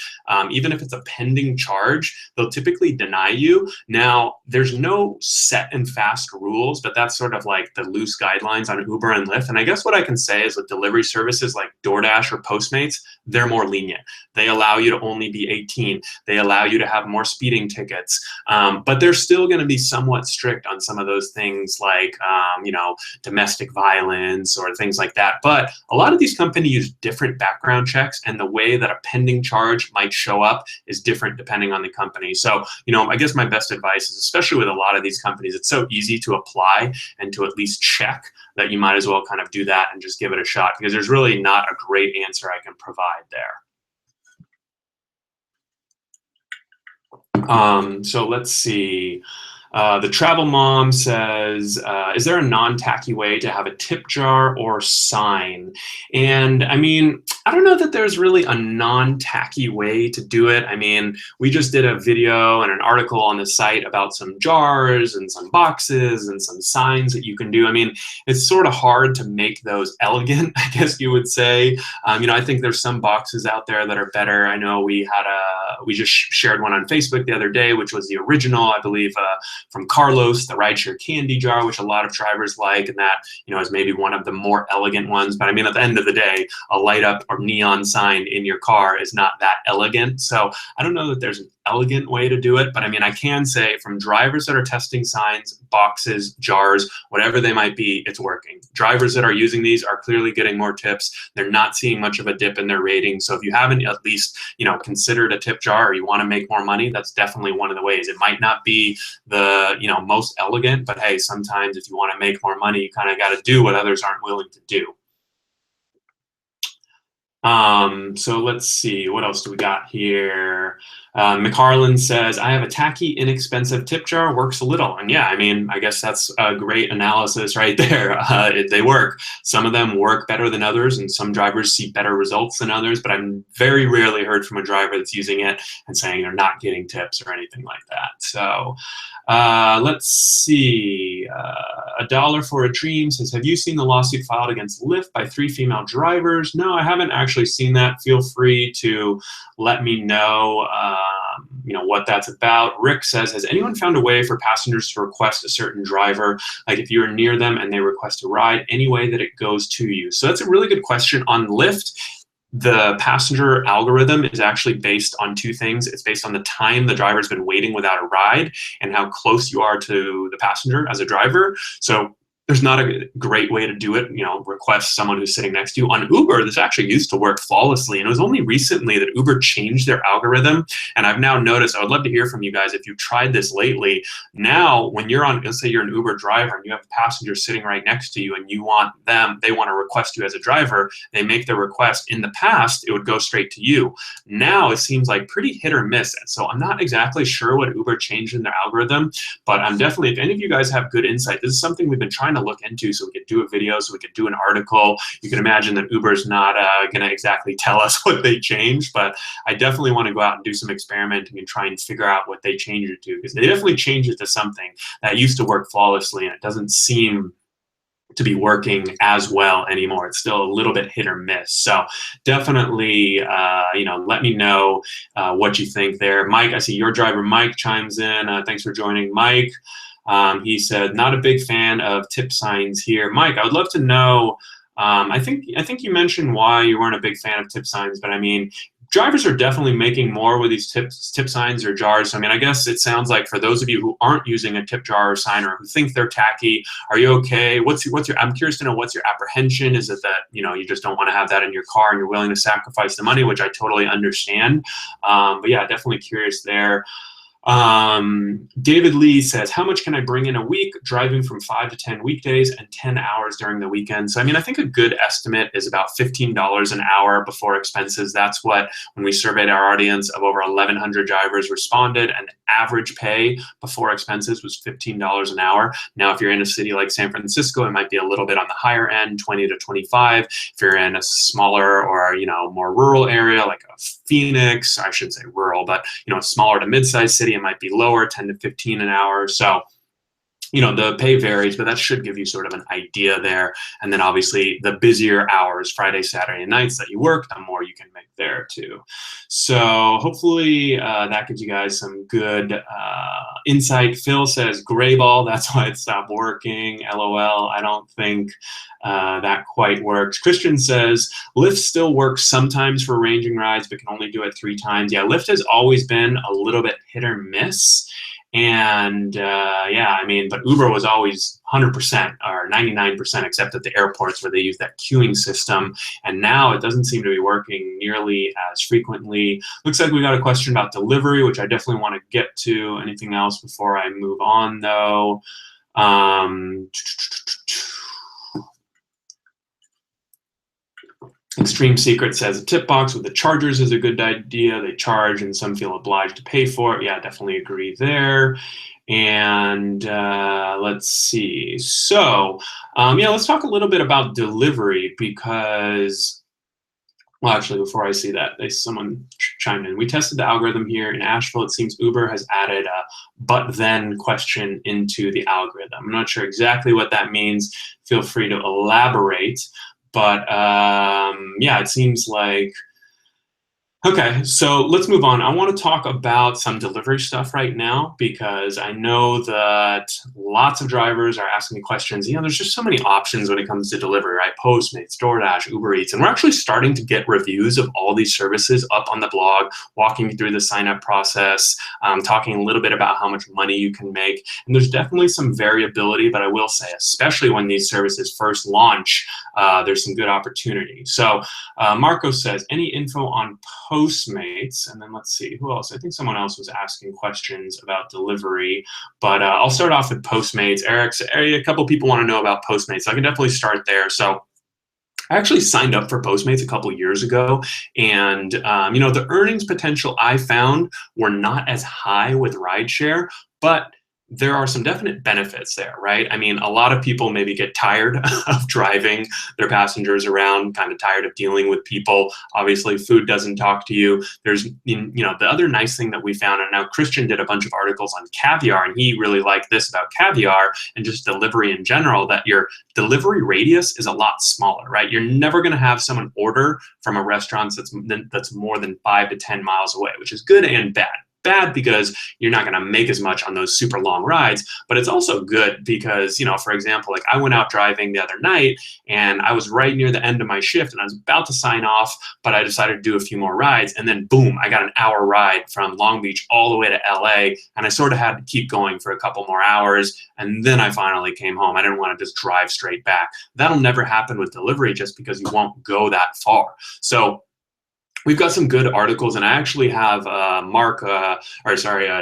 even if it's a pending charge, they'll typically deny you. Now, there's no set and fast rules, but that's sort of like the loose guidelines on Uber and Lyft. And I guess what I can say is with delivery services like DoorDash or Postmates, they're more lenient. They allow you to only be 18. They allow you to have more speeding tickets, but they're still going to be somewhat strict on some of those things like, domestic violence or things like that. But a lot of these companies use different background checks, and the way that a pending charge might show up is different depending on the company. So, I guess my best advice is, especially with a lot of these companies, it's so easy to apply and to at least check that you might as well kind of do that and just give it a shot, because there's really not a great answer I can provide there. So let's see. The Travel Mom says, is there a non-tacky way to have a tip jar or sign? And I mean, I don't know that there's really a non-tacky way to do it. I mean, we just did a video and an article on the site about some jars and some boxes and some signs that you can do. I mean, it's sort of hard to make those elegant, I guess you would say. I think there's some boxes out there that are better. I know we just shared one on Facebook the other day, which was the original, I believe, from Carlos, the Rideshare candy jar, which a lot of drivers like, and that is maybe one of the more elegant ones. But I mean, at the end of the day, a light up or neon sign in your car is not that elegant. So I don't know that there's an elegant way to do it, but I mean, I can say from drivers that are testing signs, boxes, jars, whatever they might be, it's working. Drivers that are using these are clearly getting more tips. They're not seeing much of a dip in their rating. So if you haven't at least considered a tip jar, or you want to make more money, that's definitely one of the ways. It might not be the most elegant, but hey, sometimes if you want to make more money, you kind of got to do what others aren't willing to do. So let's see, what else do we got here? McCarlin says, I have a tacky, inexpensive tip jar, works a little. And yeah, I mean, I guess that's a great analysis right there. They work. Some of them work better than others, and some drivers see better results than others, but I've very rarely heard from a driver that's using it and saying they're not getting tips or anything like that. So let's see. $1 for a Dream says, have you seen the lawsuit filed against Lyft by 3 female drivers? No, I haven't actually seen that. Feel free to let me know what that's about. Rick says, has anyone found a way for passengers to request a certain driver? Like if you're near them and they request a ride, any way that it goes to you? So that's a really good question. On Lyft, the passenger algorithm is actually based on 2 things. It's based on the time the driver's been waiting without a ride and how close you are to the passenger as a driver. So there's not a great way to do it, request someone who's sitting next to you. On Uber, this actually used to work flawlessly, and it was only recently that Uber changed their algorithm. And I've now noticed, I would love to hear from you guys if you've tried this lately. Now, when you're on, let's say you're an Uber driver and you have a passenger sitting right next to you and they want to request you as a driver, they make their request. In the past, it would go straight to you. Now, it seems like pretty hit or miss. So I'm not exactly sure what Uber changed in their algorithm, but I'm definitely, if any of you guys have good insight, this is something we've been trying to look into so we could do a video, so we could do an article. You can imagine that Uber's not going to exactly tell us what they changed, but I definitely want to go out and do some experimenting and try and figure out what they changed it to, because they definitely changed it to something that used to work flawlessly, and it doesn't seem to be working as well anymore. It's still a little bit hit or miss. So definitely, let me know what you think there. Mike, I see your driver, Mike, chimes in. Thanks for joining, Mike. He said, not a big fan of tip signs here. Mike, I would love to know I think you mentioned why you weren't a big fan of tip signs, but I mean, drivers are definitely making more with these tip signs or jars. So, I mean, I guess it sounds like for those of you who aren't using a tip jar or sign or who think they're tacky, are you okay? What's your? I'm curious to know what's your apprehension. Is it that you just don't want to have that in your car and you're willing to sacrifice the money, which I totally understand. But yeah, definitely curious there. David Lee says, how much can I bring in a week driving from 5 to 10 weekdays and 10 hours during the weekend? So, I mean, I think a good estimate is about $15 an hour before expenses. That's what, when we surveyed our audience of over 1,100 drivers responded, and average pay before expenses was $15 an hour. Now, if you're in a city like San Francisco, it might be a little bit on the higher end, 20 to 25. If you're in a smaller or, more rural area like a Phoenix, I shouldn't say rural, but, a smaller to mid-sized city, it might be lower, 10 to 15 an hour. So, the pay varies, but that should give you sort of an idea there. And then obviously the busier hours, Friday, Saturday nights that you work, the more you can make there too. So hopefully that gives you guys some good insight. Phil says, gray ball, that's why it stopped working. LOL, I don't think that quite works. Christian says, Lyft still works sometimes for arranging rides, but can only do it 3 times. Yeah, Lyft has always been a little bit hit or miss. And yeah, I mean, but Uber was always 100% or 99%, except at the airports where they use that queuing system. And now it doesn't seem to be working nearly as frequently. Looks like we got a question about delivery, which I definitely want to get to. Anything else before I move on, though? Extreme Secret says a tip box with the chargers is a good idea. They charge and some feel obliged to pay for it. Yeah, definitely agree there. And let's see. So yeah, let's talk a little bit about delivery because, well, actually, before I see that, someone chimed in. We tested the algorithm here in Asheville. It seems Uber has added a but then question into the algorithm. I'm not sure exactly what that means. Feel free to elaborate. But yeah, it seems like, okay, so let's move on. I want to talk about some delivery stuff right now because I know that lots of drivers are asking me questions. There's just so many options when it comes to delivery, right? Postmates, DoorDash, Uber Eats, and we're actually starting to get reviews of all these services up on the blog, walking you through the sign-up process, talking a little bit about how much money you can make. And there's definitely some variability, but I will say, especially when these services first launch, there's some good opportunity. So Marco says, any info on Postmates? And then let's see, who else? I think someone else was asking questions about delivery, but I'll start off with Postmates. Eric's area, a couple people want to know about Postmates, so I can definitely start there. So I actually signed up for Postmates a couple years ago, and the earnings potential I found were not as high with Rideshare, but there are some definite benefits there, right? I mean, a lot of people maybe get tired of driving their passengers around, kind of tired of dealing with people. Obviously, food doesn't talk to you. There's, the other nice thing that we found, and now Christian did a bunch of articles on caviar, and he really liked this about caviar and just delivery in general, that your delivery radius is a lot smaller, right? You're never going to have someone order from a restaurant that's more than 5 to 10 miles away, which is good and bad. Bad because you're not going to make as much on those super long rides, but it's also good because, for example, like I went out driving the other night and I was right near the end of my shift and I was about to sign off, but I decided to do a few more rides, and then boom, I got an hour ride from Long Beach all the way to LA, and I sort of had to keep going for a couple more hours, and then I finally came home. I didn't want to just drive straight back. That'll never happen with delivery just because you won't go that far. So we've got some good articles, and I actually have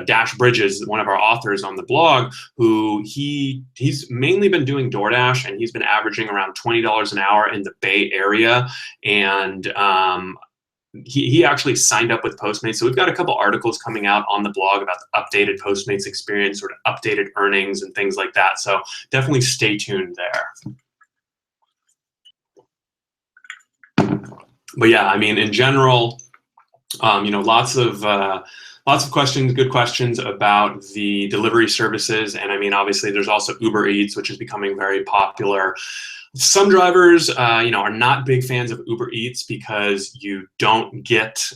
Dash Bridges, one of our authors on the blog, who he's mainly been doing DoorDash, and he's been averaging around $20 an hour in the Bay Area, and he actually signed up with Postmates. So we've got a couple articles coming out on the blog about the updated Postmates experience, sort of updated earnings and things like that. So definitely stay tuned there. But yeah, I mean, in general, lots of questions, good questions about the delivery services. And I mean, obviously, there's also Uber Eats, which is becoming very popular. Some drivers, are not big fans of Uber Eats because you don't get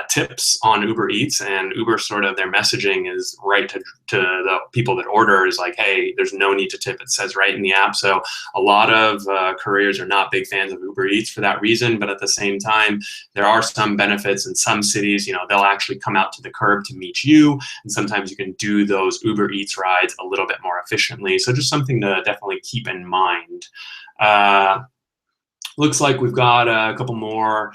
tips on Uber Eats, and Uber sort of their messaging is right to the people that order is like, hey, there's no need to tip. It says right in the app. So a lot of couriers are not big fans of Uber Eats for that reason. But at the same time, there are some benefits in some cities. They'll actually come out to the curb to meet you, and sometimes you can do those Uber Eats rides a little bit more efficiently. So just something to definitely keep in mind. Looks like we've got a couple more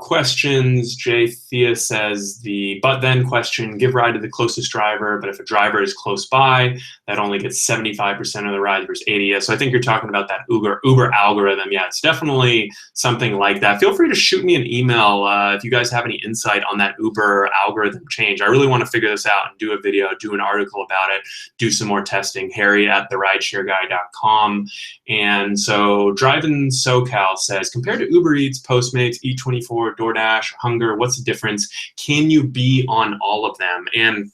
questions. Jay Thea says the but then question, give ride to the closest driver, but if a driver is close by, that only gets 75% of the ride versus 80. Yeah, so I think you're talking about that Uber algorithm. Yeah, it's definitely something like that. Feel free to shoot me an email if you guys have any insight on that Uber algorithm change. I really want to figure this out and do a video, do an article about it, do some more testing. Harry@therideshareguy.com. And so Driving SoCal says, compared to Uber Eats, Postmates, E24, DoorDash, Hunger, what's the difference? Can you be on all of them? And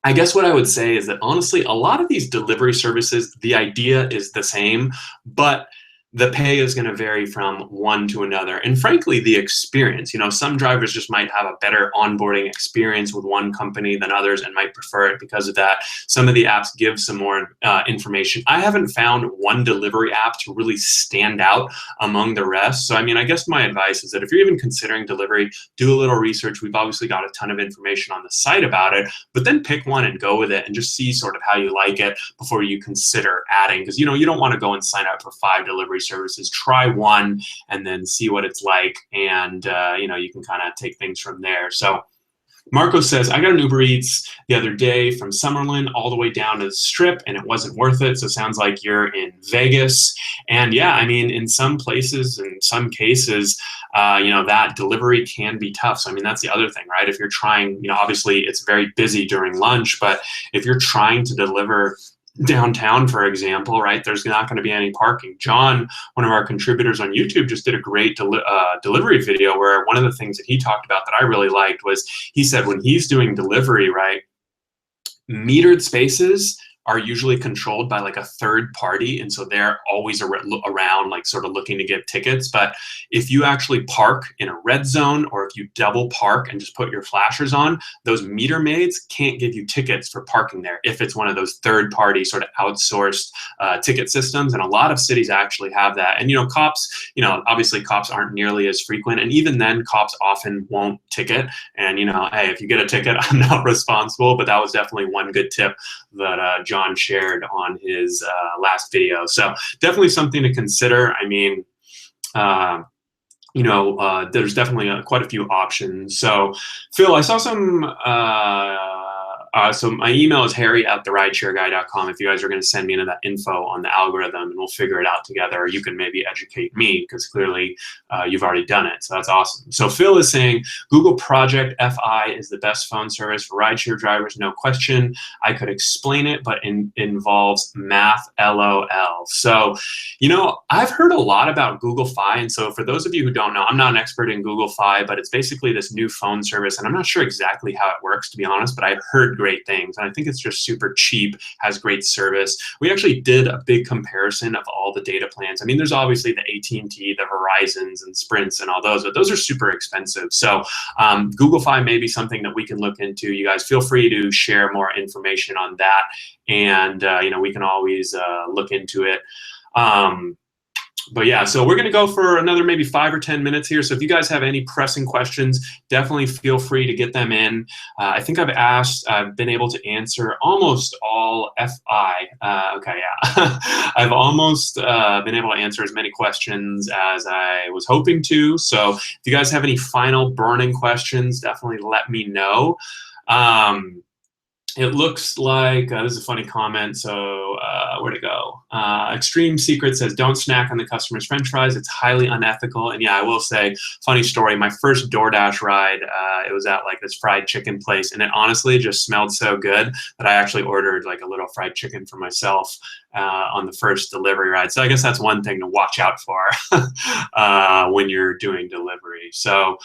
I guess what I would say is that honestly, a lot of these delivery services, the idea is the same, but the pay is going to vary from one to another. And frankly, the experience, some drivers just might have a better onboarding experience with one company than others and might prefer it because of that. Some of the apps give some more information. I haven't found one delivery app to really stand out among the rest. So, I guess my advice is that if you're even considering delivery, do a little research. We've obviously got a ton of information on the site about it, but then pick one and go with it and just see sort of how you like it before you consider adding. Because, you don't want to go and sign up for 5 delivery services. Try one and then see what it's like, and you can kind of take things from there. So Marco says, I got an Uber Eats the other day from Summerlin all the way down to the Strip, and it wasn't worth it. So it sounds like you're in Vegas. And yeah, in some places, in some cases, that delivery can be tough. So, that's the other thing, right? If you're trying, obviously it's very busy during lunch, but if you're trying to deliver downtown, for example, right, there's not going to be any parking. John, one of our contributors on YouTube, just did a great delivery video where one of the things that he talked about that I really liked was he said when he's doing delivery, right, metered spaces are usually controlled by like a third party, and so they're always around like sort of looking to get tickets. But if you actually park in a red zone, or if you double park and just put your flashers on, those meter maids can't give you tickets for parking there if it's one of those third party sort of outsourced ticket systems. And a lot of cities actually have that. And cops, obviously cops aren't nearly as frequent, and even then cops often won't ticket. And hey, if you get a ticket, I'm not responsible. But that was definitely one good tip that John shared on his last video. So definitely something to consider. There's definitely quite a few options. So Phil, I saw some, so my email is harry@therideshareguy.com if you guys are going to send me into that info on the algorithm, and we'll figure it out together. Or you can maybe educate me because clearly you've already done it. So that's awesome. So Phil is saying Google Project Fi is the best phone service for rideshare drivers, no question. I could explain it, but it involves math, LOL. So, I've heard a lot about Google Fi. And so for those of you who don't know, I'm not an expert in Google Fi, but it's basically this new phone service. And I'm not sure exactly how it works, to be honest, but I've heard great things. And I think it's just super cheap, has great service. We actually did a big comparison of all the data plans. There's obviously the AT&T, the Verizons and Sprints and all those, but those are super expensive. So Google Fi may be something that we can look into. You guys feel free to share more information on that. And, we can always look into it. But yeah, so we're going to go for another maybe 5 or 10 minutes here. So if you guys have any pressing questions, definitely feel free to get them in. I think I've been able to answer almost all FI. Okay, yeah. I've almost been able to answer as many questions as I was hoping to. So if you guys have any final burning questions, definitely let me know. It looks like, this is a funny comment, so where'd it go? Extreme Secret says, don't snack on the customer's french fries. It's highly unethical. And yeah, I will say, funny story, my first DoorDash ride, it was at like this fried chicken place, and it honestly just smelled so good that I actually ordered like a little fried chicken for myself on the first delivery ride. So I guess that's one thing to watch out for when you're doing delivery. So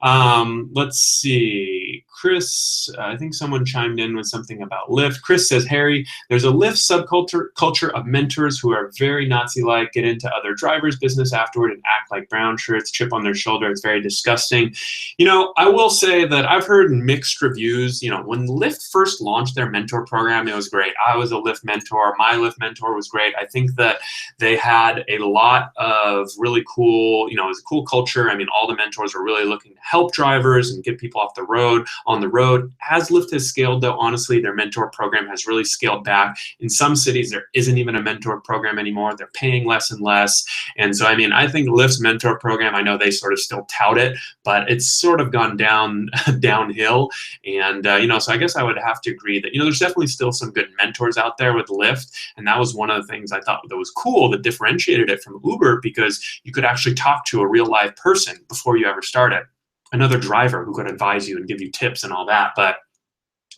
let's see. Chris, I think someone chimed in with something about Lyft. Chris says, Harry, there's a Lyft subculture of mentors who are very Nazi-like, get into other drivers' business afterward and act like brown shirts, chip on their shoulder. It's very disgusting. You know, I will say that I've heard mixed reviews. You know, when Lyft first launched their mentor program, it was great. I was a Lyft mentor. My Lyft mentor was great. I think that they had a lot of really cool, you know, it was a cool culture. I mean, all the mentors were really looking to help drivers and get people off the road, on the road. As Lyft has scaled, though, honestly, their mentor program has really scaled back. In some cities, there isn't even a mentor program anymore. They're paying less and less. And so, I mean, I think Lyft's mentor program, I know they sort of still tout it, but it's sort of gone downhill. And, you know, so I guess I would have to agree that, you know, there's definitely still some good mentors out there with Lyft. And that was one of the things I thought that was cool that differentiated it from Uber, because you could actually talk to a real live person before you ever started. Another driver who could advise you and give you tips and all that. But,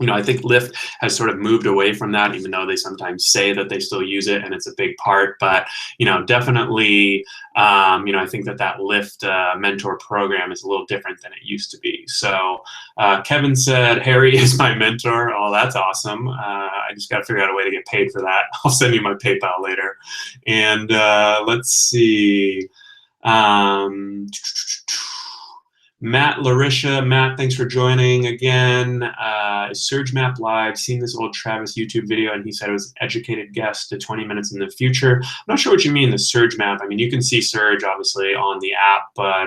you know, I think Lyft has sort of moved away from that, even though they sometimes say that they still use it and it's a big part. But, you know, definitely, you know, I think that Lyft mentor program is a little different than it used to be. So Kevin said, Harry is my mentor. Oh, that's awesome. I just got to figure out a way to get paid for that. I'll send you my PayPal later. And let's see. Matt Larisha, Matt, thanks for joining again. Surge Map Live, seen this old Travis YouTube video, and he said it was an educated guess to 20 minutes in the future. I'm not sure what you mean, the Surge Map. I mean, you can see Surge, obviously, on the app, but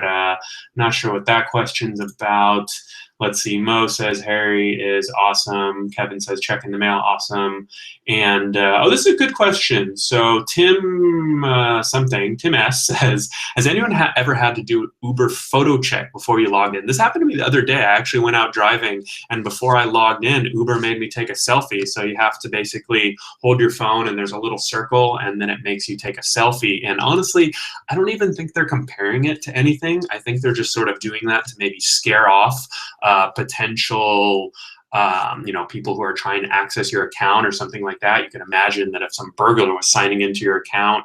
not sure what that question's about. Let's see, Mo says Harry is awesome. Kevin says checking the mail, awesome. And, oh, this is a good question. So Tim Tim S says, has anyone ever had to do Uber photo check before you logged in? This happened to me the other day. I actually went out driving, and before I logged in, Uber made me take a selfie. So you have to basically hold your phone, and there's a little circle, and then it makes you take a selfie. And honestly, I don't even think they're comparing it to anything. I think they're just sort of doing that to maybe scare off potential you know, people who are trying to access your account or something like that. You can imagine that if some burglar was signing into your account,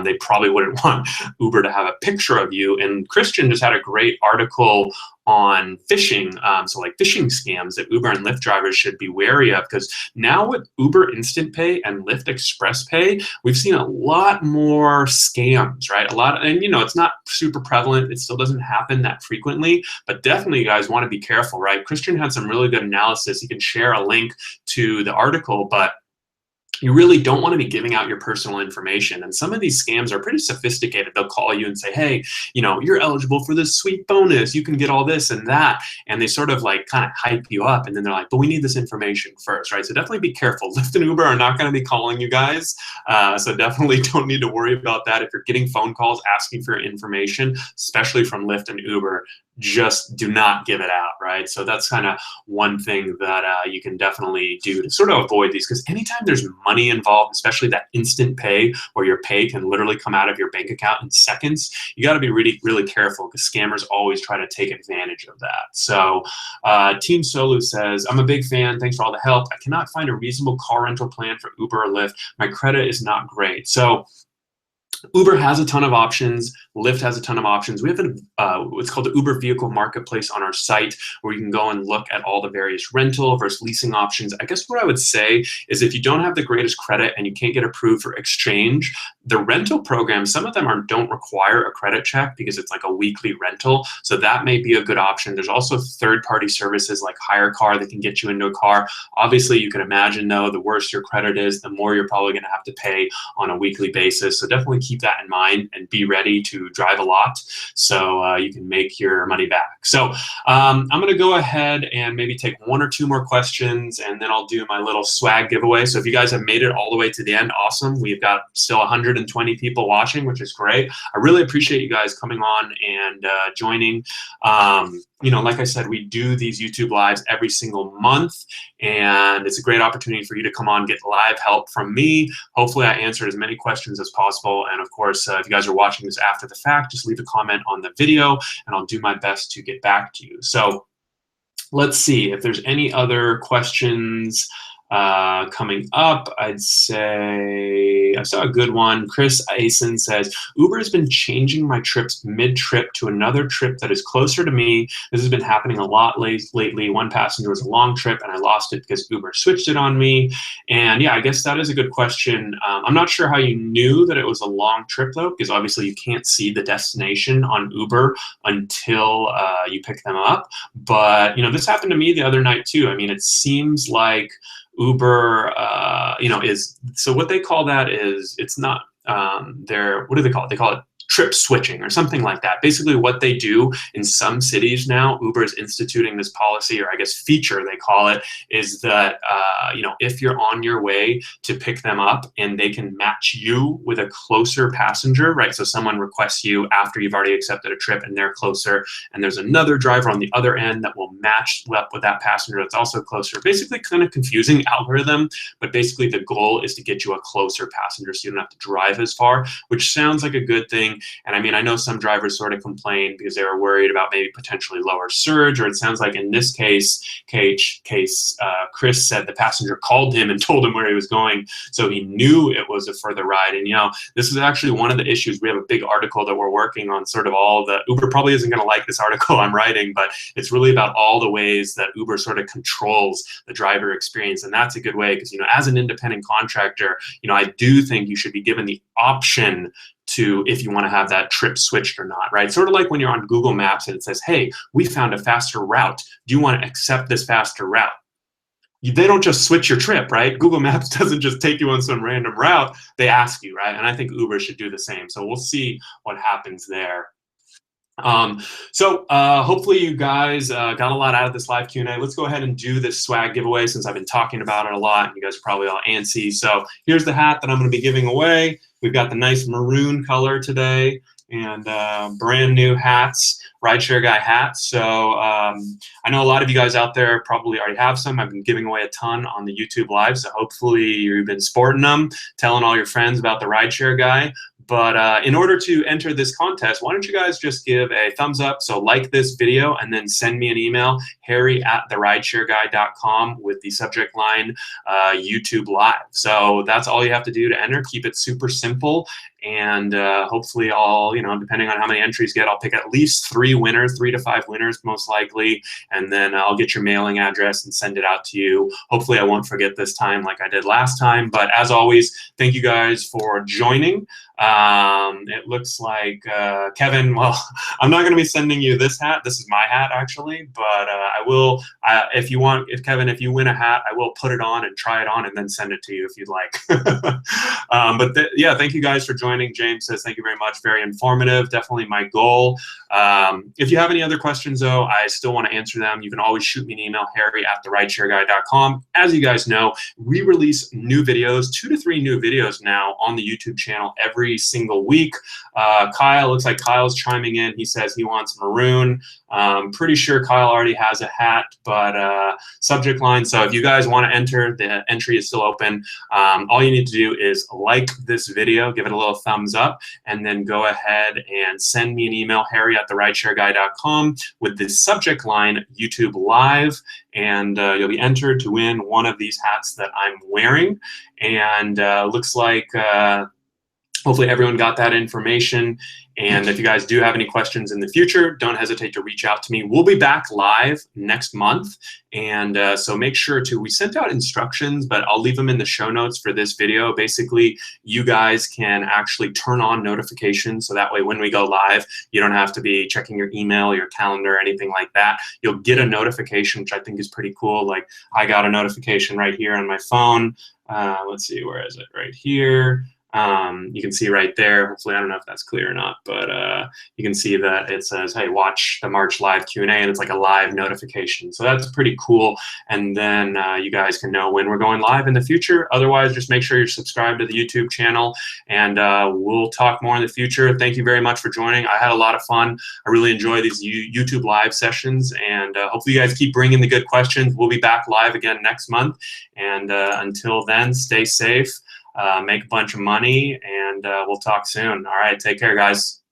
they probably wouldn't want Uber to have a picture of you. And Christian just had a great article on phishing, so like phishing scams that Uber and Lyft drivers should be wary of, because now with Uber Instant Pay and Lyft Express Pay, we've seen a lot more scams, right? And you know, it's not super prevalent. It still doesn't happen that frequently, but definitely you guys want to be careful, right? Christian had some really good analysis. He can share a link to the article, but you really don't want to be giving out your personal information. And some of these scams are pretty sophisticated. They'll call you and say, hey, you know, you're eligible for this sweet bonus. You can get all this and that. And they sort of like kind of hype you up. And then they're like, but we need this information first, right? So definitely be careful. Lyft and Uber are not going to be calling you guys. So definitely don't need to worry about that. If you're getting phone calls asking for information, especially from Lyft and Uber, just do not give it out, right? So that's kind of one thing that you can definitely do to sort of avoid these, because anytime there's money involved, especially that instant pay where your pay can literally come out of your bank account in seconds, you got to be really, really careful, because scammers always try to take advantage of that. So Team Solu says, I'm a big fan. Thanks for all the help. I cannot find a reasonable car rental plan for Uber or Lyft. My credit is not great. So Uber has a ton of options. Lyft has a ton of options. We have what's called the Uber Vehicle Marketplace on our site, where you can go and look at all the various rental versus leasing options. I guess what I would say is, if you don't have the greatest credit and you can't get approved for exchange, the rental programs, some of them don't require a credit check because it's like a weekly rental. So that may be a good option. There's also third-party services like Hire Car that can get you into a car. Obviously, you can imagine, though, the worse your credit is, the more you're probably going to have to pay on a weekly basis. So definitely keep that in mind and be ready to drive a lot so you can make your money back. So I'm going to go ahead and maybe take one or two more questions, and then I'll do my little swag giveaway. So if you guys have made it all the way to the end, awesome. We've got still 120 people watching, which is great. I really appreciate you guys coming on and joining. You know, like I said, we do these YouTube lives every single month, and it's a great opportunity for you to come on, get live help from me. Hopefully I answered as many questions as possible. And of course, if you guys are watching this after the fact, just leave a comment on the video and I'll do my best to get back to you. So let's see if there's any other questions. Coming up, I'd say I saw a good one. Chris Asen says, Uber has been changing my trips mid-trip to another trip that is closer to me. This has been happening a lot lately. One passenger was a long trip and I lost it because Uber switched it on me. And yeah, I guess that is a good question. I'm not sure how you knew that it was a long trip though, because obviously you can't see the destination on Uber until you pick them up. But you know, this happened to me the other night too. I mean, it seems like Uber, you know, is, so what they call that is, it's not, what do they call it? They call it trip switching or something like that. Basically what they do in some cities now, Uber is instituting this policy, or I guess feature they call it, is that, you know, if you're on your way to pick them up and they can match you with a closer passenger, right? So someone requests you after you've already accepted a trip and they're closer, and there's another driver on the other end that will match up with that passenger that's also closer. Basically kind of confusing algorithm, but basically the goal is to get you a closer passenger so you don't have to drive as far, which sounds like a good thing. And I mean, I know some drivers sort of complained because they were worried about maybe potentially lower surge, or it sounds like in this case, Chris said the passenger called him and told him where he was going, so he knew it was a further ride. And you know, this is actually one of the issues. We have a big article that we're working on, sort of all the, Uber probably isn't going to like this article I'm writing, but it's really about all the ways that Uber sort of controls the driver experience. And that's a good way, because you know, as an independent contractor, you know, I do think you should be given the option to, if you want to have that trip switched or not, right? Sort of like when you're on Google Maps and it says, hey, we found a faster route. Do you want to accept this faster route? They don't just switch your trip, right? Google Maps doesn't just take you on some random route. They ask you, right? And I think Uber should do the same. So we'll see what happens there. Hopefully you guys got a lot out of this live Q&A. Let's go ahead and do this swag giveaway, since I've been talking about it a lot and you guys are probably all antsy. So here's the hat that I'm going to be giving away. We've got the nice maroon color today, and brand new hats, Rideshare Guy hats. So I know a lot of you guys out there probably already have some. I've been giving away a ton on the YouTube live, so hopefully you've been sporting them, telling all your friends about the Rideshare Guy. But in order to enter this contest, why don't you guys just give a thumbs up, so like this video, and then send me an email, harry@theridshareguy.com, with the subject line YouTube Live. So that's all you have to do to enter. Keep it super simple. And hopefully I'll, you know, depending on how many entries get, I'll pick at least 3 winners, 3 to 5 winners most likely, and then I'll get your mailing address and send it out to you. Hopefully I won't forget this time like I did last time. But as always, thank you guys for joining. It looks like Kevin, well, I'm not going to be sending you this hat. This is my hat actually, but I will, if Kevin, if you win a hat, I will put it on and try it on and then send it to you if you'd like. Yeah, thank you guys for joining. James says, thank you very much. Very informative. Definitely my goal. If you have any other questions though, I still want to answer them. You can always shoot me an email, harry@theridshareguy.com. As you guys know, we release new videos, 2 to 3 new videos now on the YouTube channel every single week. Kyle, looks like Kyle's chiming in. He says he wants maroon. Pretty sure Kyle already has a hat, but subject line. So if you guys want to enter, the entry is still open. All you need to do is like this video, give it a little thumbs up, and then go ahead and send me an email, harry@theridshareguy.com, with the subject line YouTube Live, and you'll be entered to win one of these hats that I'm wearing. And looks like hopefully everyone got that information. And if you guys do have any questions in the future, don't hesitate to reach out to me. We'll be back live next month. And so make sure to, we sent out instructions, but I'll leave them in the show notes for this video. Basically, you guys can actually turn on notifications. So that way, when we go live, you don't have to be checking your email, your calendar, or anything like that. You'll get a notification, which I think is pretty cool. Like I got a notification right here on my phone. Let's see, where is it? Right here. You can see right there, hopefully, I don't know if that's clear or not, but you can see that it says, hey, watch the March live Q&A, and it's like a live notification. So that's pretty cool. And then you guys can know when we're going live in the future. Otherwise, just make sure you're subscribed to the YouTube channel, and we'll talk more in the future. Thank you very much for joining. I had a lot of fun. I really enjoy these YouTube live sessions, and hopefully you guys keep bringing the good questions. We'll be back live again next month. And until then, stay safe. Make a bunch of money, and we'll talk soon. All right, take care, guys.